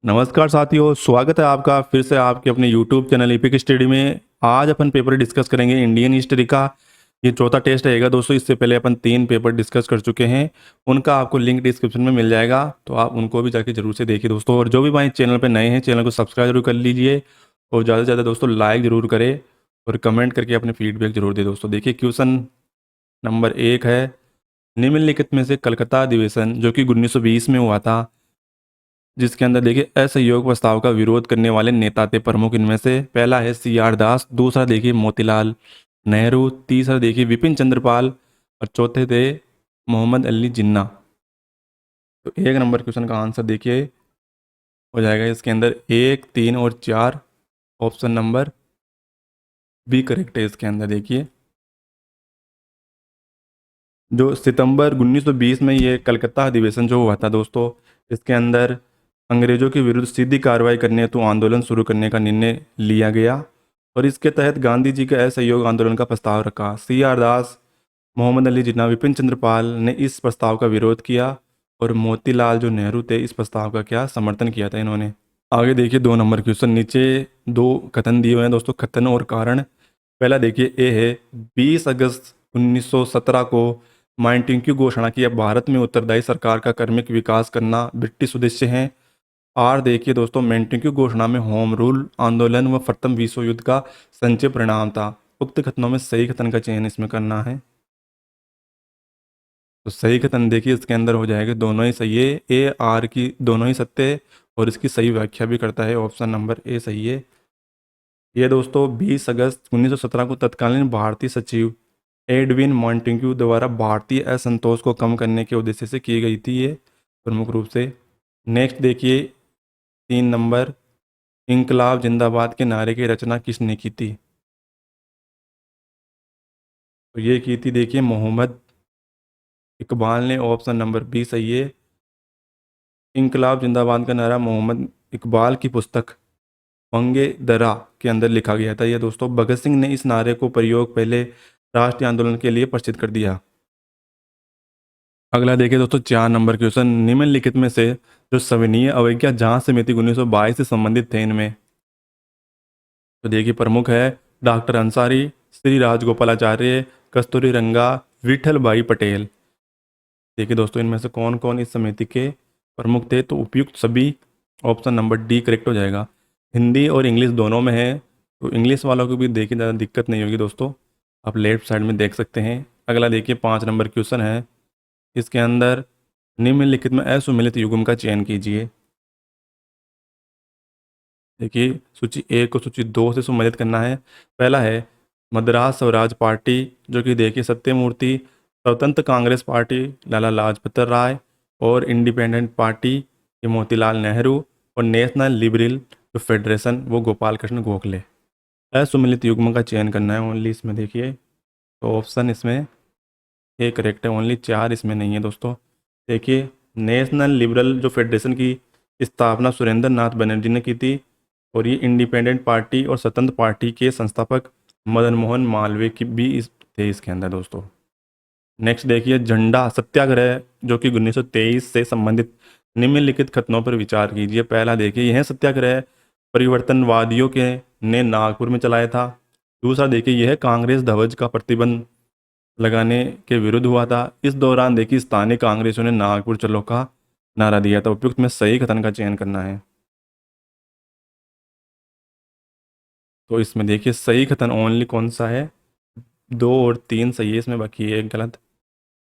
नमस्कार साथियों, स्वागत है आपका फिर से आपके अपने YouTube चैनल एपिक स्टडी में। आज अपन पेपर डिस्कस करेंगे इंडियन हिस्ट्री का। ये चौथा टेस्ट रहेगा दोस्तों। इससे पहले अपन 3 पेपर डिस्कस कर चुके हैं, उनका आपको लिंक डिस्क्रिप्शन में मिल जाएगा, तो आप उनको भी जाके जरूर से देखिए दोस्तों। और जो भी भाई चैनल पर नए हैं, चैनल को सब्सक्राइब जरूर कर लीजिए और ज़्यादा से ज़्यादा दोस्तों लाइक जरूर करें और कमेंट करके अपने फीडबैक जरूर दे दोस्तों। देखिए क्वेश्चन नंबर 1 है, निम्नलिखित में से कलकत्ता अधिवेशन जो कि 1920 में हुआ था, जिसके अंदर देखिए असहयोग प्रस्ताव का विरोध करने वाले नेता थे प्रमुख। इनमें से पहला है CR दास, दूसरा देखिए मोतीलाल नेहरू, तीसरा देखिए विपिन चंद्रपाल और चौथे थे मोहम्मद अली जिन्ना। तो 1 नंबर क्वेश्चन का आंसर देखिए हो जाएगा इसके अंदर 1, 3 और 4। ऑप्शन नंबर बी करेक्ट है इसके अंदर। देखिए जो सितंबर 1920 में ये कलकत्ता अधिवेशन जो हुआ था दोस्तों, इसके अंदर अंग्रेजों के विरुद्ध सीधी कार्रवाई करने हेतु आंदोलन शुरू करने का निर्णय लिया गया और इसके तहत गांधी जी के असहयोग आंदोलन का प्रस्ताव रखा। CR दास, मोहम्मद अली जिन्ना, विपिन चंद्रपाल ने इस प्रस्ताव का विरोध किया और मोतीलाल जो नेहरू थे इस प्रस्ताव का क्या समर्थन किया था इन्होंने। आगे देखिए 2 नंबर क्वेश्चन, नीचे 2 कथन दिए हुए हैं दोस्तों, कथन और कारण। पहला देखिए ए है, 20 अगस्त 1917 को माइंटिंग की घोषणा की अब भारत में उत्तरदायी सरकार का क्रमिक विकास करना ब्रिटिश उद्देश्य है। आर देखिए दोस्तों, मेंटिंग की घोषणा में होम रूल आंदोलन व प्रथम विश्व युद्ध का संचय परिणाम था। उक्त कथनों में सही कथन का चयन इसमें करना है। तो सही कथन देखिए इसके अंदर हो जाएगा, दोनों ही सही है। ए आर की दोनों ही सत्य है और इसकी सही व्याख्या भी करता है। ऑप्शन नंबर ए सही है। ये दोस्तों 20 अगस्त 1917 को तत्कालीन भारतीय सचिव एडविन मॉन्टेग्यू द्वारा भारतीय असंतोष को कम करने के उद्देश्य से की गई थी ये, प्रमुख रूप से। नेक्स्ट देखिए 3 नंबर, इंकलाब जिंदाबाद के नारे की रचना किसने की थी? तो ये की थी देखिए मोहम्मद इकबाल ने। ऑप्शन नंबर बी सही है। इंकलाब जिंदाबाद का नारा मोहम्मद इकबाल की पुस्तक वंगे दरा के अंदर लिखा गया था ये दोस्तों। भगत सिंह ने इस नारे को प्रयोग पहले राष्ट्रीय आंदोलन के लिए प्रसिद्ध कर दिया। अगला देखिए दोस्तों 4 नंबर क्वेश्चन, निम्नलिखित में से जो सविनय अवज्ञा जांच समिति 1922 से संबंधित थे इनमें। तो देखिए प्रमुख है डॉक्टर अंसारी, श्री राजगोपालाचार्य, कस्तूरी रंगा, विठल भाई पटेल। देखिए दोस्तों इनमें से कौन कौन इस समिति के प्रमुख थे? तो उपयुक्त सभी। ऑप्शन नंबर डी करेक्ट हो जाएगा। हिंदी और इंग्लिश दोनों में है, तो इंग्लिश वालों को भी देखिए ज़्यादा दिक्कत नहीं होगी दोस्तों, आप लेफ्ट साइड में देख सकते हैं। अगला देखिए 5 नंबर क्वेश्चन है, इसके अंदर निम्नलिखित में असुमेलित युग्म का चयन कीजिए। देखिए सूची 1 को सूची 2 से सम्मिलित करना है। पहला है मद्रास स्वराज पार्टी, जो कि देखिए सत्यमूर्ति, स्वतंत्र कांग्रेस पार्टी लाला लाजपत राय और इंडिपेंडेंट पार्टी ये मोतीलाल नेहरू और नेशनल लिबरल जो फेडरेशन वो गोपाल कृष्ण गोखले। असुमेलित युग्म का चयन करना है ओनली इसमें। देखिए तो ऑप्शन इसमें ए करेक्ट है, ओनली 4 इसमें नहीं है दोस्तों। देखिए नेशनल लिबरल जो फेडरेशन की स्थापना सुरेंद्र नाथ बनर्जी ने की थी और ये इंडिपेंडेंट पार्टी और स्वतंत्र पार्टी के संस्थापक मदन मोहन मालवीय की भी थे इसके अंदर दोस्तों। नेक्स्ट देखिए झंडा सत्याग्रह जो कि 1923 से संबंधित निम्नलिखित कथनों पर विचार कीजिए। पहला देखिए यह सत्याग्रह परिवर्तनवादियों के ने नागपुर में चलाया था। दूसरा देखिए यह कांग्रेस ध्वज का प्रतिबंध लगाने के विरुद्ध हुआ था। इस दौरान देखिए स्थानीय कांग्रेसियों ने नागपुर चलो का नारा दिया था। उपयुक्त में सही कथन का चयन करना है। तो इसमें देखिए सही कथन ओनली कौन सा है? 2 और 3 सही है इसमें, बाकी एक गलत।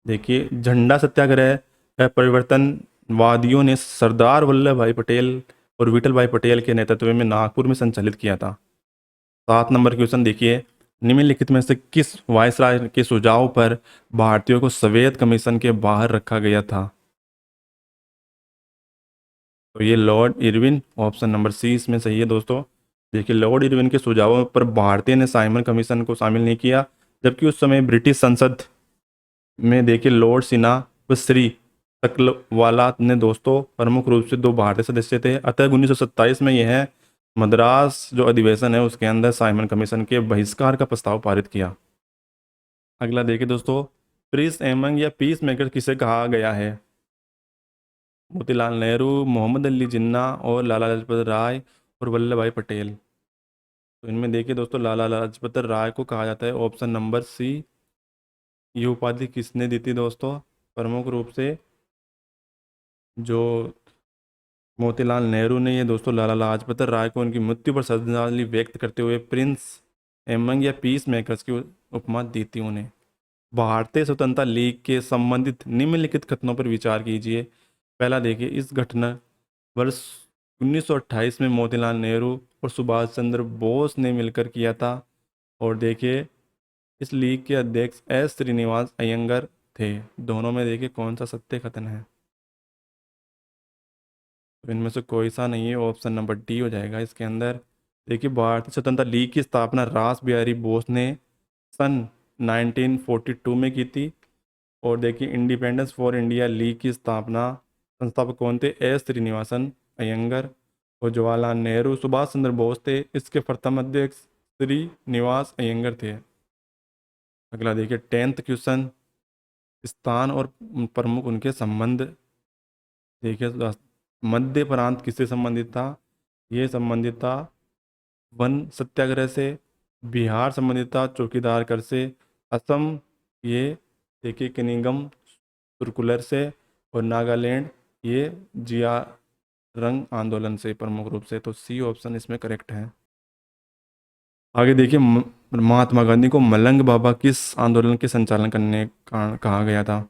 देखिए झंडा सत्याग्रह परिवर्तनवादियों ने सरदार वल्लभ भाई पटेल और विठल भाई पटेल के नेतृत्व में नागपुर में संचालित किया था। 7 नंबर क्वेश्चन देखिए, निम्नलिखित में से किस वायसराय के सुझाव पर भारतीयों को सवेत कमीशन के बाहर रखा गया था? तो ये Lord Irwin. Option number C इसमें सही है दोस्तों। देखिए लॉर्ड इरविन के सुझावों पर भारतीय ने साइमन कमीशन को शामिल नहीं किया, जबकि उस समय ब्रिटिश संसद में देखिए लॉर्ड सिन्हा व श्री तकलवाला ने दोस्तों प्रमुख रूप से 2 भारतीय सदस्य थे। अतः 1927 में यह मद्रास जो अधिवेशन है उसके अंदर साइमन कमीशन के बहिष्कार का प्रस्ताव पारित किया। अगला देखिए दोस्तों, प्रिंस एमंग या पीस मेकर किसे कहा गया है? मोतीलाल नेहरू, मोहम्मद अली जिन्ना और लाला लाजपत राय और वल्लभ भाई पटेल। तो इनमें देखिए दोस्तों, लाला लाजपत राय को कहा जाता है ऑप्शन नंबर सी। ये उपाधि किसने दी थी दोस्तों? प्रमुख रूप से जो मोतीलाल नेहरू ने ये दोस्तों लाला लाजपत राय को उनकी मृत्यु पर श्रद्धांजलि व्यक्त करते हुए प्रिंस एमंग या पीस मेकर्स की उपमा दी थी उन्हें। भारतीय स्वतंत्रता लीग के संबंधित निम्नलिखित कथनों पर विचार कीजिए। पहला देखिए, इस घटना वर्ष 1928 में मोतीलाल नेहरू और सुभाष चंद्र बोस ने मिलकर किया था। और देखिए, इस लीग के अध्यक्ष एस श्रीनिवास अयंगर थे। दोनों में देखिए कौन सा सत्य कथन है? तो इनमें से कोई सा नहीं है, ऑप्शन नंबर डी हो जाएगा इसके अंदर। देखिए, भारतीय स्वतंत्रता लीग की स्थापना रास बिहारी बोस ने सन 1942 में की थी। और देखिए, इंडिपेंडेंस फॉर इंडिया लीग की स्थापना संस्थापक कौन थे? एस श्रीनिवासन अयंगर। और जवाहरलाल नेहरू, सुभाष चंद्र बोस थे। इसके प्रथम अध्यक्ष श्रीनिवास अयंगर थे। अगला देखिए 10th क्वेश्चन, स्थान और प्रमुख उनके संबंध। देखिए, मध्य प्रांत किससे संबंधित था? ये संबंधित था वन सत्याग्रह से। बिहार संबंधित था चौकीदार कर से। असम, ये देखिए किनिंगम सर्कुलर से। और नागालैंड, ये जिया रंग आंदोलन से प्रमुख रूप से। तो सी ऑप्शन इसमें करेक्ट है। आगे देखिए, महात्मा गांधी को मलंग बाबा किस आंदोलन के संचालन करने का कहा गया था?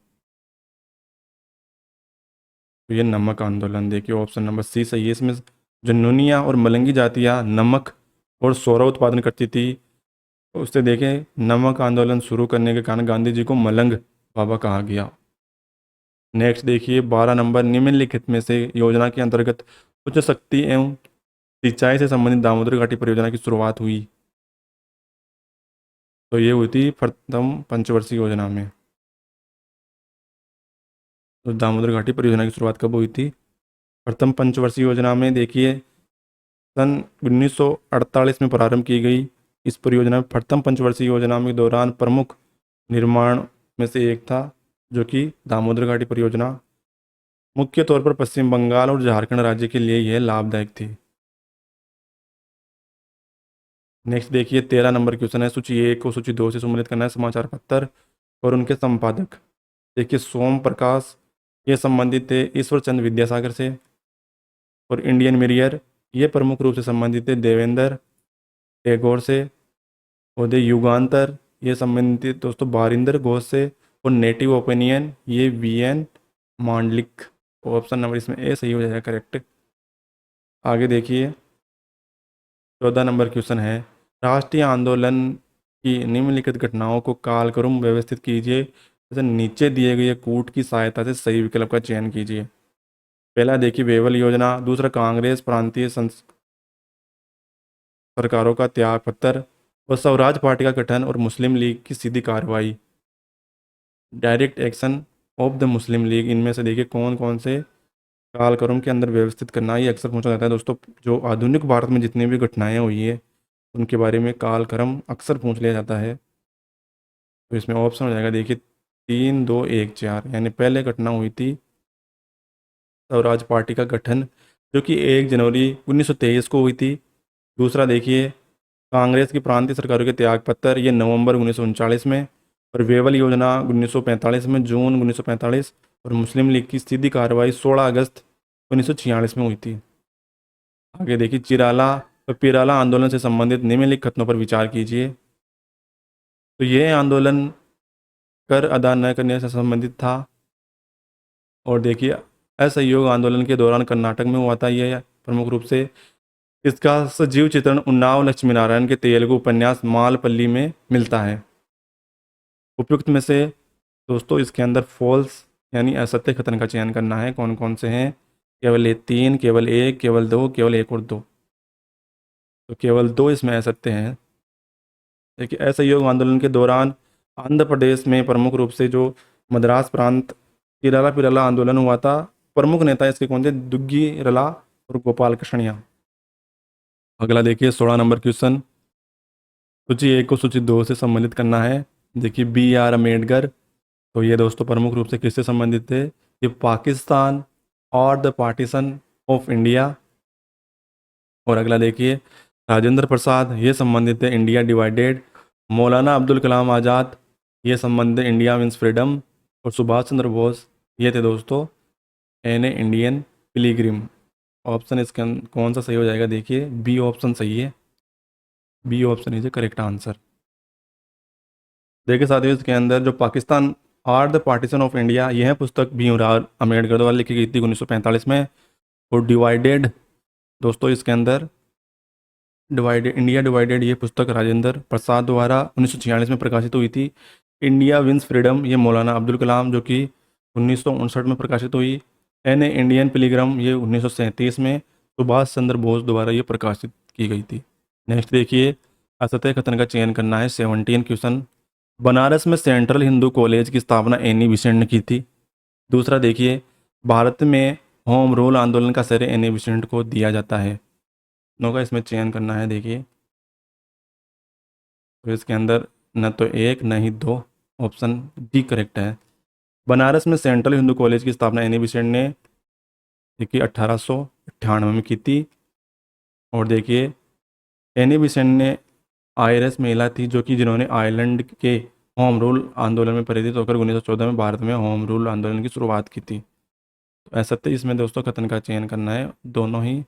तो ये नमक आंदोलन। देखिए, ऑप्शन नंबर सी सही है इसमें। जो नुनिया और मलंगी जातियाँ नमक और सोरा उत्पादन करती थी, उससे देखें नमक आंदोलन शुरू करने के कारण गांधी जी को मलंग बाबा कहा गया। नेक्स्ट देखिए 12 नंबर, निम्नलिखित में से योजना के अंतर्गत उच्च शक्ति एवं सिंचाई से संबंधित दामोदर घाटी परियोजना की शुरुआत हुई। तो ये हुई थी प्रथम पंचवर्षीय योजना में। तो दामोदर घाटी परियोजना की शुरुआत कब हुई थी? प्रथम पंचवर्षीय योजना में। देखिए, सन 1948 में प्रारंभ की गई इस परियोजना में प्रथम पंचवर्षीय योजना के दौरान प्रमुख निर्माण में से एक था, जो कि दामोदर घाटी परियोजना। मुख्य तौर पर पश्चिम बंगाल और झारखंड राज्य के लिए यह लाभदायक थी। नेक्स्ट देखिए 13 नंबर क्वेश्चन है, सूची 1 को सूची 2 से सम्मिलित करना है। समाचार पत्र और उनके संपादक। देखिए, सोम प्रकाश, ये संबंधित थे ईश्वर चंद्र विद्यासागर से। और इंडियन मिरर, ये प्रमुख रूप से संबंधित थे देवेंद्र टैगोर से। और दे युगांतर, ये संबंधित दोस्तों बारिंदर घोष से। और नेटिव ओपिनियन, ये वीएन मांडलिक। ऑप्शन नंबर इसमें ए सही हो जाएगा करेक्ट। आगे देखिए 14 नंबर क्वेश्चन है, राष्ट्रीय आंदोलन की निम्नलिखित घटनाओं को कालक्रम व्यवस्थित कीजिए। जैसे नीचे दिए गए कूट की सहायता से सही विकल्प का चयन कीजिए। पहला देखिए वेवल योजना। दूसरा कांग्रेस प्रांतीय सरकारों का त्याग पत्र। और स्वराज पार्टी का गठन और मुस्लिम लीग की सीधी कार्रवाई, direct action of the Muslim league. इनमें से देखिए कौन कौन से कालक्रम के अंदर व्यवस्थित करना, ये अक्सर पूछा जाता है दोस्तों। जो आधुनिक भारत में जितनी भी घटनाएं हुई है उनके बारे में कालक्रम अक्सर पूछ लिया जाता है। तो इसमें ऑप्शन हो जाएगा देखिए 3, 2, 1, 4। यानी पहले घटना हुई थी स्वराज पार्टी का गठन, जो कि 1 जनवरी 1923 को हुई थी। दूसरा देखिए कांग्रेस की प्रांतीय सरकारों के त्यागपत्र, ये नवंबर 1939 में। और वेवल योजना 1945 में, जून 1945। और मुस्लिम लीग की सीधी कार्रवाई 16 अगस्त 1946 में हुई थी। आगे देखिए चिराला और पिराला आंदोलन से संबंधित निम्नलिखित कथनों पर विचार कीजिए। तो यह आंदोलन कर अदा न करने से संबंधित था। और देखिए असहयोग आंदोलन के दौरान कर्नाटक में हुआ था यह प्रमुख रूप से। इसका सजीव चित्रण उन्नाव लक्ष्मी नारायण के तेलुगु उपन्यास मालपल्ली में मिलता है। उपयुक्त में से दोस्तों इसके अंदर फॉल्स यानी असत्य कथन का चयन करना है। कौन कौन से हैं? केवल ये 3, केवल 1, केवल 2, केवल 1 और 2। तो केवल 2 इसमें असत्य हैं। देखिए असहयोग आंदोलन के दौरान आंध्र प्रदेश में प्रमुख रूप से जो मद्रास प्रांत किराला पिराला आंदोलन हुआ था, प्रमुख नेता इसके कौन थे? दुग्गी रला और गोपाल कृष्णिया। अगला देखिए 16 नंबर क्वेश्चन, सूची 1 को सूची 2 से संबंधित करना है। देखिए BR अम्बेडकर, तो ये दोस्तों प्रमुख रूप से किससे संबंधित थे? ये पाकिस्तान और द पार्टीशन ऑफ इंडिया। और अगला देखिए, राजेंद्र प्रसाद, ये संबंधित है इंडिया डिवाइडेड। मौलाना अब्दुल कलाम आज़ाद, ये संबंधित है इंडिया मीन्स फ्रीडम। और सुभाष चंद्र बोस, ये थे दोस्तों एन ए इंडियन पिलीग्रिम। ऑप्शन इसका कौन सा सही हो जाएगा? देखिए बी ऑप्शन सही है, B option is correct answer. देखिए साथियों, इसके अंदर जो Pakistan or the partition of India, यह पुस्तक भीमराव अम्बेडकर द्वारा लिखी गई थी 1945 में। और डिवाइडेड दोस्तों, इसके अंदर डिवाइडेड, इंडिया डिवाइडेड, ये पुस्तक राजेंद्र प्रसाद द्वारा 1946 में प्रकाशित हुई थी। इंडिया विंस फ्रीडम, ये मौलाना अब्दुल कलाम जो कि 1959 में प्रकाशित हुई। एन ए इंडियन पिलीग्राम, ये 1937 में सुभाष चंद्र बोस द्वारा ये प्रकाशित की गई थी। नेक्स्ट देखिए, असत्य कथन का चयन करना है। 17 क्वेश्चन। बनारस में सेंट्रल हिंदू कॉलेज की स्थापना एनी बेसेंट ने की थी। दूसरा देखिए, भारत में होम रूल आंदोलन का श्रेय एनी बेसेंट को दिया जाता है। दोनों का इसमें चयन करना है। देखिए तो इसके अंदर न तो एक न ही दो, ऑप्शन डी करेक्ट है। बनारस में सेंट्रल हिंदू कॉलेज की स्थापना एनी बेसेंट ने देखिए 1898 में की थी। और देखिए एनी बेसेंट ने आयरस महिला थी जो कि जिन्होंने आयरलैंड के होम रूल आंदोलन में प्रेरित होकर 1914 में भारत में होम रूल आंदोलन की शुरुआत की थी। तो ऐसा तो इसमें दोस्तों कथन का चयन करना है, दोनों ही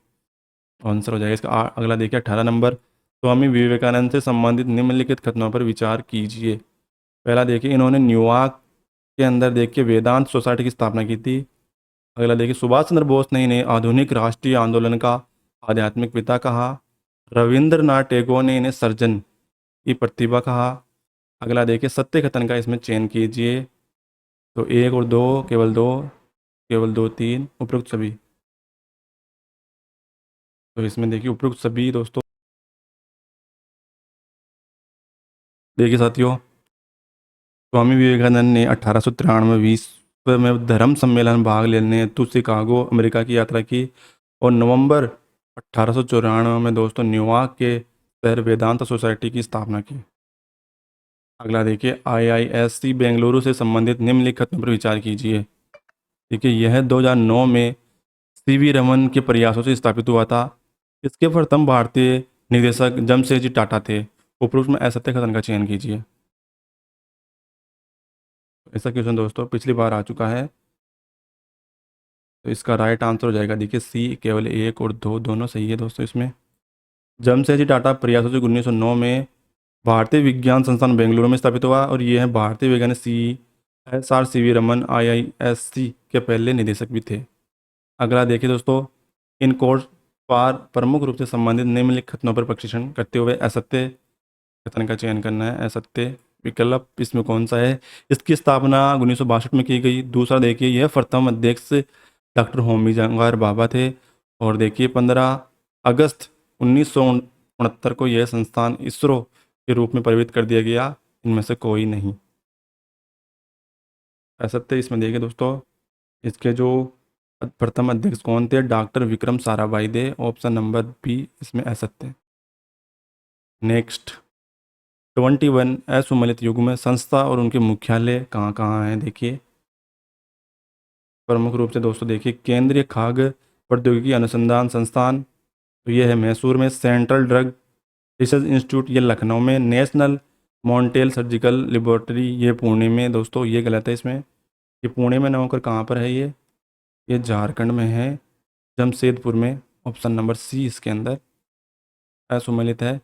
आंसर हो जाएगा इसका। अगला देखिए 18 नंबर, स्वामी विवेकानंद से संबंधित निम्नलिखित कथनों पर विचार कीजिए। पहला देखिए, इन्होंने न्यूयॉर्क के अंदर देखिए वेदांत सोसाइटी की स्थापना की थी। अगला देखिए, सुभाष चंद्र बोस ने इन्हें आधुनिक राष्ट्रीय आंदोलन का आध्यात्मिक पिता कहा। रविंद्रनाथ टैगोर ने इन्हें सर्जन की प्रतिभा कहा। अगला देखिए, सत्य कथन का इसमें चयन कीजिए। तो एक और दो, केवल दो, केवल दो, तीन, उपरोक्त सभी। तो इसमें देखिए उपरोक्त सभी दोस्तों। देखिए साथियों, स्वामी विवेकानंद ने 1893 विश्व में धर्म सम्मेलन में भाग लेने हेतु शिकागो अमेरिका की यात्रा की। और नवंबर 1894 में दोस्तों न्यूयॉर्क के शहर वेदांत सोसाइटी की स्थापना की। अगला देखिए, IISc बेंगलुरु से संबंधित निम्नलिखित पर विचार कीजिए। देखिए यह 2009 में CV रमन के प्रयासों से स्थापित हुआ था। इसके प्रथम भारतीय निदेशक जमशेदजी टाटा थे। उपरोक्त में असत्य कथन का चयन कीजिए। ऐसा क्वेश्चन दोस्तों पिछली बार आ चुका है, तो इसका राइट आंसर हो जाएगा देखिए सी, केवल एक और दो, दोनों सही है दोस्तों इसमें। जमशेदजी टाटा प्रयासों से 1909 में भारतीय विज्ञान संस्थान बेंगलुरु में स्थापित हुआ। और ये है भारतीय वैज्ञानिक CSR CV रमन IISc के पहले निदेशक भी थे। अगला देखिए दोस्तों, इन कोर्स पर प्रमुख रूप से संबंधित निम्नलिखित कथनों पर प्रशिक्षण करते हुए असत्य कथन का चयन करना है। असत्य विकल्प इसमें कौन सा है? इसकी स्थापना 1962 में की गई। दूसरा देखिए, यह प्रथम अध्यक्ष डॉक्टर होमी जवाहर बाबा थे। और देखिए 15 अगस्त 1969 को यह संस्थान इसरो के रूप में परिवर्तित कर दिया गया। इनमें से कोई नहीं। असत्य इसमें देखिए दोस्तों, इसके जो प्रथम अध्यक्ष कौन थे? डॉक्टर विक्रम साराभाई थे। ऑप्शन नंबर बी इसमें असत्य। नेक्स्ट 21, असुमेलित युग में संस्था और उनके मुख्यालय कहाँ कहाँ हैं? देखिए प्रमुख रूप से दोस्तों देखिए, केंद्रीय खाद्य प्रौद्योगिकी अनुसंधान संस्थान, तो ये है मैसूर में। सेंट्रल ड्रग रिसर्च इंस्टीट्यूट, ये लखनऊ में। नेशनल मॉन्टेल सर्जिकल लेबोरेटरी, ये पुणे में। दोस्तों ये गलत है इसमें, ये पुणे में ना होकर कहाँ पर है? ये झारखंड में है, जमशेदपुर में। ऑप्शन नंबर सी इसके अंदर असुमेलित है।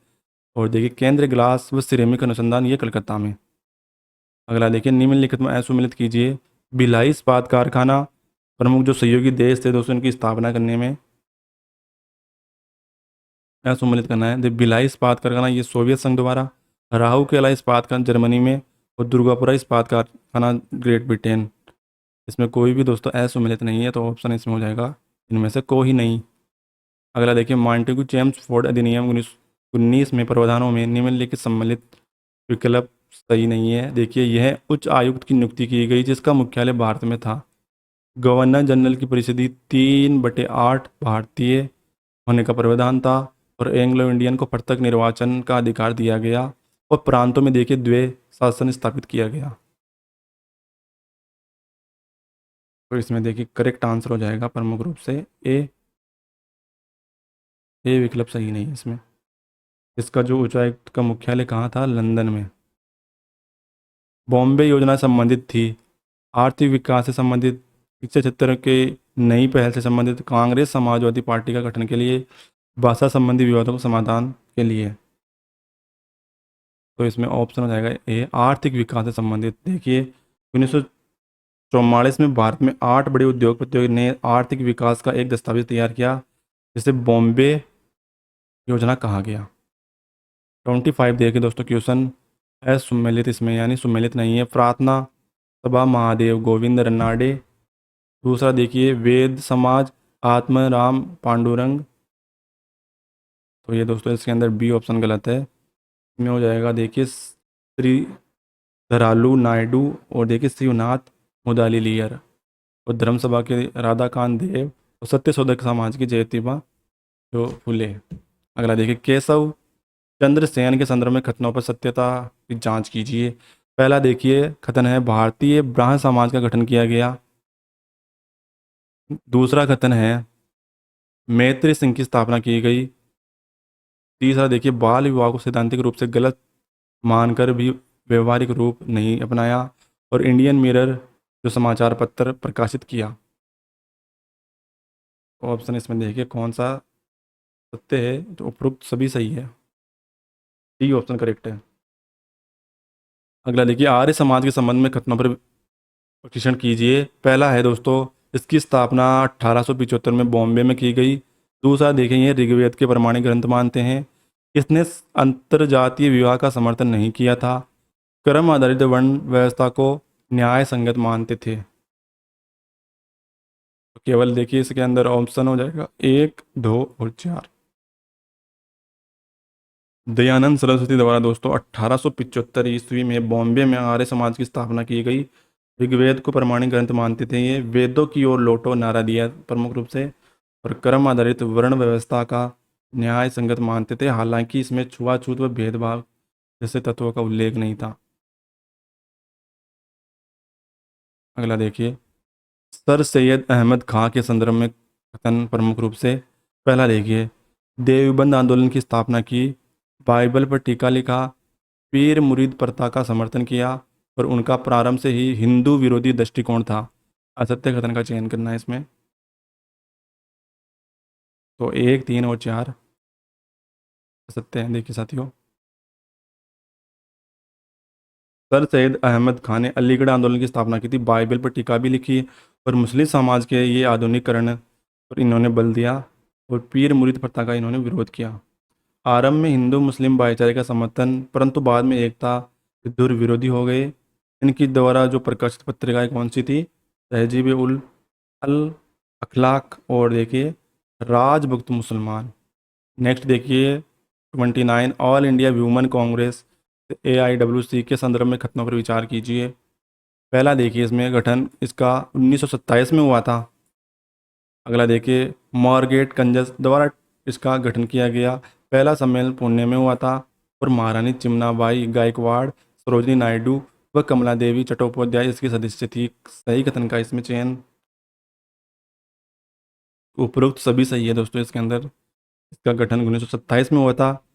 और देखिए केंद्रीय ग्लास व सिरेमिक अनुसंधान, ये कलकत्ता में। अगला देखिए, निम्नलिखित में असुमेलित कीजिए। भिलाई इस्पात कारखाना, प्रमुख जो सहयोगी देश थे दोस्तों इनकी स्थापना करने में, असुमेलित करना है। भिलाई इस्पात कारखाना, ये सोवियत संघ द्वारा। राहु केला इस्पात कारखाना जर्मनी में। और दुर्गापुरा इस्पात कारखाना ग्रेट ब्रिटेन। इसमें कोई भी दोस्तों असुमेलित नहीं है, तो ऑप्शन इसमें हो जाएगा इनमें से कोई नहीं। अगला देखिए, मॉन्टेगू जेम्स फोर्ड अधिनियम 1919 में प्रावधानों में निम्नलिखित सम्मिलित विकल्प सही नहीं है। देखिए यह उच्च आयुक्त की नियुक्ति की गई जिसका मुख्यालय भारत में था। गवर्नर जनरल की परिषद 3/8 भारतीय होने का प्रावधान था। और एंग्लो इंडियन को पृथक निर्वाचन का अधिकार दिया गया। और प्रांतों में देखिए द्वै शासन स्थापित किया गया। तो इसमें देखिए करेक्ट आंसर हो जाएगा प्रमुख रूप से ए विकल्प सही नहीं है इसमें। इसका जो उच्चायुक्त का मुख्यालय कहाँ था, लंदन में। बॉम्बे योजना संबंधित थी आर्थिक विकास से संबंधित, शिक्षा क्षेत्र के नई पहल से संबंधित, कांग्रेस समाजवादी पार्टी का गठन के लिए, भाषा संबंधी विवादों के समाधान के लिए। तो इसमें ऑप्शन हो जाएगा ए आर्थिक विकास से संबंधित। देखिए 1944 में भारत में 8 बड़े उद्योगपतियों ने आर्थिक विकास का एक दस्तावेज तैयार किया जिसे बॉम्बे योजना कहा गया। 25 देखिए दोस्तों क्वेश्चन, असुमेलित इसमें यानी सुमेलित नहीं है। प्रार्थना सभा महादेव गोविंद रनाडे। दूसरा देखिए वेद समाज आत्माराम पांडुरंग। तो ये दोस्तों इसके अंदर बी ऑप्शन गलत है। इसमें हो जाएगा देखिए श्री धरालू नायडू और देखिए शिवनाथ मुदालियार। और धर्म सभा के राधाकांत देव और सत्य शोधक समाज की जयतिबा जो फुले। अगला देखिए केशव चंद्र सेन के संदर्भ में कथनों पर सत्यता की जांच कीजिए। पहला देखिए कथन है भारतीय ब्राह्मण समाज का गठन किया गया। दूसरा कथन है मैत्री संघ की स्थापना की गई। तीसरा देखिए बाल विवाह को सैद्धांतिक रूप से गलत मानकर भी व्यवहारिक रूप नहीं अपनाया। और इंडियन मिरर जो समाचार पत्र प्रकाशित किया। ऑप्शन इसमें देखिए कौन सा सत्य है, तो उपरोक्त सभी सही है, डी ऑप्शन करेक्ट है। अगला देखिए आर्य समाज के संबंध में कथनों पर परीक्षण कीजिए। पहला है दोस्तों इसकी स्थापना 1875 में बॉम्बे में की गई। दूसरा देखें ये ऋग्वेद के प्रमाणिक ग्रंथ मानते हैं। इसने अंतरजातीय विवाह का समर्थन नहीं किया था। क्रम आधारित वर्ण व्यवस्था को न्याय संगत मानते थे। तो केवल देखिए इसके अंदर ऑप्शन हो जाएगा 1, 2 और 4। दयानंद सरस्वती द्वारा दोस्तों 1875 ईस्वी में बॉम्बे में आर्य समाज की स्थापना की गई। ऋग्वेद को प्रमाणिक ग्रंथ मानते थे ये। वेदों की ओर लौटो नारा दिया प्रमुख रूप से। और कर्म आधारित वर्ण व्यवस्था का न्याय संगत मानते थे, हालांकि इसमें छुआछूत व भेदभाव जैसे तत्वों का उल्लेख नहीं था। अगला देखिए सर सैयद अहमद खां के संदर्भ में कथन प्रमुख रूप से। पहला देखिए देवबंद आंदोलन की स्थापना की, बाइबल पर टीका लिखा, पीर मुरीद प्रथा का समर्थन किया और उनका प्रारंभ से ही हिंदू विरोधी दृष्टिकोण था। असत्य कथन का चयन करना है इसमें। तो 1, 3 और 4 असत्य हैं देखिए साथियों। सर सैयद अहमद खान ने अलीगढ़ आंदोलन की स्थापना की थी, बाइबल पर टीका भी लिखी और मुस्लिम समाज के ये आधुनिकरण पर इन्होंने बल दिया और पीर मुरीद प्रथा का इन्होंने विरोध किया। आरंभ में हिंदू मुस्लिम भाईचारे का समर्थन, परंतु बाद में एकता विद्रोह विरोधी हो गए। इनकी द्वारा जो प्रकाशित पत्रिकाएं कौन सी थी, तहजीब उल अल अखलाक और देखिए राजभक्त मुसलमान। नेक्स्ट देखिए 29 ऑल इंडिया व्यूमन कांग्रेस AIWC के संदर्भ में कथनों पर विचार कीजिए। पहला देखिए इसमें गठन इसका 1927 में हुआ था। अगला देखिए मार्गरेट कंजस द्वारा इसका गठन किया गया। पहला सम्मेलन पुणे में हुआ था और महारानी चिमनाबाई गायकवाड़, सरोजनी नायडू व कमला देवी चट्टोपाध्याय इसकी सदस्य थी। सही कथन का इसमें चयन, उपरोक्त सभी सही है दोस्तों। इसके अंदर इसका गठन 1927 में हुआ था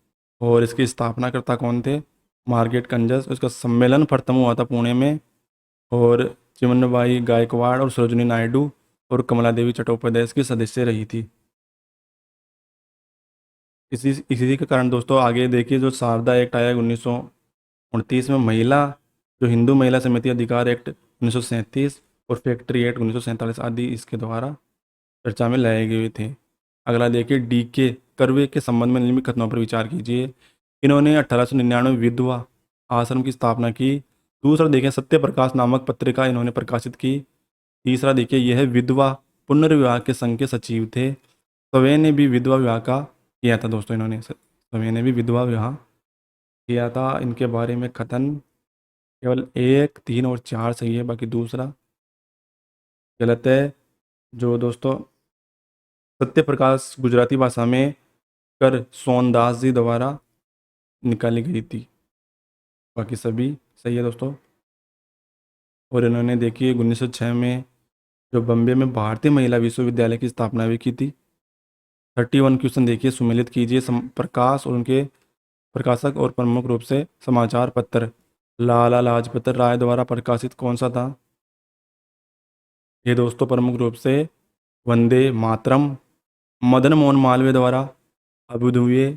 और इसके स्थापनाकर्ता कौन थे, मार्गरेट कंजस। इसका सम्मेलन प्रथम हुआ था पुणे में और चिमनबाई गायकवाड़ और सरोजनी नायडू और कमला देवी चट्टोपाध्याय इसकी सदस्य रही थी। इसी के कारण दोस्तों आगे देखिए जो शारदा एक्ट आया 1929 में, महिला जो हिंदू महिला समिति अधिकार एक्ट 1937 और फैक्ट्री एक्ट 1947 आदि इसके द्वारा चर्चा में लाए गए थे। अगला देखिए DK कर्वे के संबंध में निम्नलिखित कथनों पर विचार कीजिए। इन्होंने 1899 विधवा आश्रम की स्थापना की। दूसरा देखिए सत्य प्रकाश नामक पत्रिका इन्होंने प्रकाशित की। तीसरा देखिए यह विधवा पुनर्विवाह के संघ के सचिव थे। सवे ने भी विधवा विवाह का किया था दोस्तों, इन्होंने सवे ने भी विधवा विवाह किया था। इनके बारे में कथन केवल 1, 3 और 4 सही है, बाकी दूसरा गलत है। जो दोस्तों सत्य प्रकाश गुजराती भाषा में कर सोनदास जी द्वारा निकाली गई थी, बाकी सभी सही है दोस्तों। और इन्होंने देखिए 1906 में जो बम्बे में भारतीय महिला विश्वविद्यालय की स्थापना भी की थी। 31 क्वेश्चन देखिए, सुमेलित कीजिए प्रकाश और उनके प्रकाशक और प्रमुख रूप से समाचार पत्र। लाला लाजपत राय द्वारा प्रकाशित कौन सा था? ये दोस्तों प्रमुख रूप से वंदे मातरम, मदन मोहन मालवीय द्वारा अभ्युदय,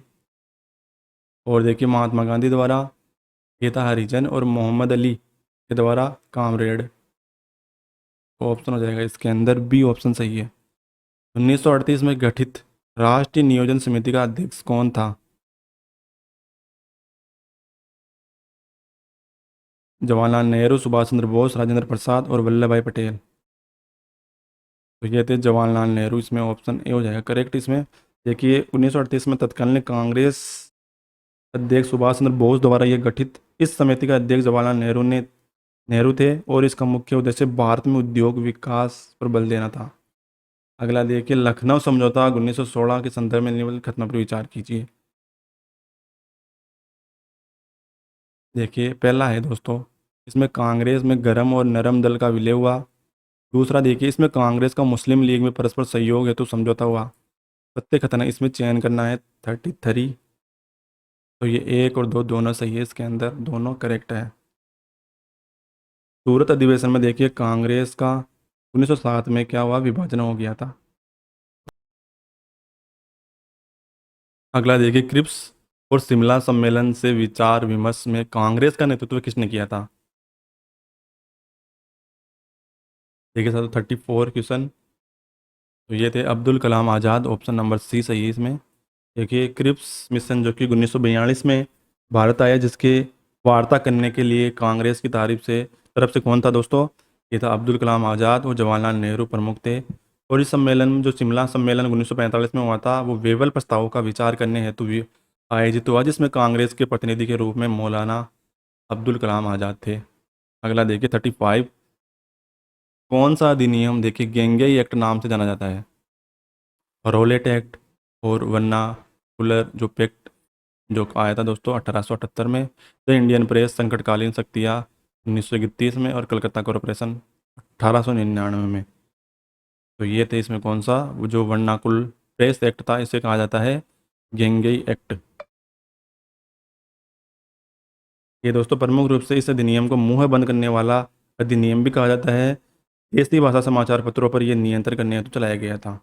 और देखिए महात्मा गांधी द्वारा गीता हरिजन, और मोहम्मद अली के द्वारा कामरेड। ऑप्शन हो जाएगा इसके अंदर बी ऑप्शन सही है। 1938 में गठित राष्ट्रीय नियोजन समिति का अध्यक्ष कौन था? जवाहरलाल नेहरू, सुभाष चंद्र बोस, राजेंद्र प्रसाद और वल्लभ भाई पटेल। तो ये थे जवाहरलाल नेहरू, इसमें ऑप्शन ए हो जाएगा करेक्ट। इसमें देखिए 1938 में तत्कालीन कांग्रेस अध्यक्ष सुभाष चंद्र बोस द्वारा यह गठित इस समिति का अध्यक्ष जवाहरलाल नेहरू थे, और इसका मुख्य उद्देश्य भारत में उद्योग विकास पर बल देना था। अगला देखिए, लखनऊ समझौता 1916 के संदर्भ में निम्नलिखित घटना पर विचार कीजिए। देखिए पहला है दोस्तों, इसमें कांग्रेस में गरम और नरम दल का विलय हुआ। दूसरा देखिए, इसमें कांग्रेस का मुस्लिम लीग में परस्पर सहयोग हेतु समझौता हुआ। सत्य कथन है, इसमें चयन करना है 33। तो ये एक और दो दोनों सही है, इसके अंदर दोनों करेक्ट है। सूरत अधिवेशन में देखिए कांग्रेस का 1907 में क्या हुआ, विभाजन हो गया था। अगला देखिए, क्रिप्स और शिमला सम्मेलन से विचार विमर्श में कांग्रेस का नेतृत्व किसने किया था? देखिए सर 34 क्वेश्चन, तो ये थे अब्दुल कलाम आज़ाद, ऑप्शन नंबर सी सही है इसमें। देखिए क्रिप्स मिशन जो कि 1942 में भारत आया, जिसके वार्ता करने के लिए कांग्रेस की तरफ से कौन था दोस्तों? ये था अब्दुल कलाम आज़ाद और जवाहरलाल नेहरू प्रमुख थे। और इस सम्मेलन, जो शिमला सम्मेलन 1945 में हुआ था, वो वेवल प्रस्तावों का विचार करने हेतु भी आयोजित हुआ, जिसमें कांग्रेस के प्रतिनिधि के रूप में मौलाना अब्दुल कलाम आज़ाद थे। अगला देखिए 35, कौन सा अधिनियम देखिए गेंगई एक्ट नाम से जाना जाता है? रॉलेट एक्ट और वर्नाकुलर जो पैक्ट जो आया था दोस्तों 1878 में, द इंडियन प्रेस संकटकालीन शक्तियाँ 1931 में, और कलकत्ता कॉरपोरेशन 1899 में। तो ये थे इसमें कौन सा, वो जो वर्नाकुल प्रेस एक्ट था, इसे कहा जाता है गेंगई एक्ट। ये दोस्तों प्रमुख रूप से इस अधिनियम को मुंह बंद करने वाला अधिनियम भी कहा जाता है। देसी भाषा समाचार पत्रों पर यह नियंत्रण करने हेतु चलाया गया था।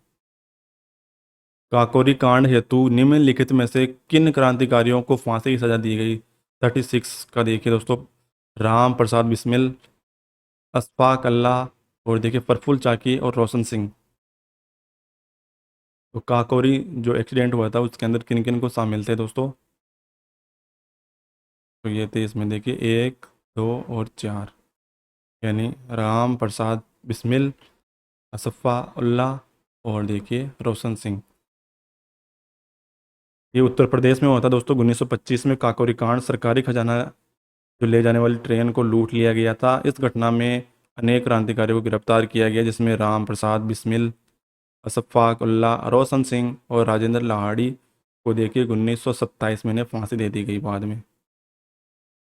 काकोरी कांड हेतु निम्नलिखित में से किन क्रांतिकारियों को फांसी की सजा दी गई? 36 का देखिए दोस्तों, राम प्रसाद बिस्मिल, अशफाक अल्लाह, और देखिए प्रफुल्ल चाकी और रोशन सिंह। तो काकोरी जो एक्सीडेंट हुआ था उसके अंदर किन किन को शामिल थे दोस्तों? तो ये थे इसमें देखिए 1, 2 और 4, यानी राम प्रसाद बिस्मिल, असफ़ा उल्लाह, और देखिए रोशन सिंह। ये उत्तर प्रदेश में हुआ था दोस्तों 1925 में। काकोरी कांड, सरकारी खजाना जो ले जाने वाली ट्रेन को लूट लिया गया था। इस घटना में अनेक क्रांतिकारियों को गिरफ्तार किया गया, जिसमें राम प्रसाद बिस्मिल, असफ़ाक उल्लाह, रोशन सिंह और राजेंद्र लाहाड़ी को देखिए 1927 में इन्हें फांसी दे दी गई बाद में।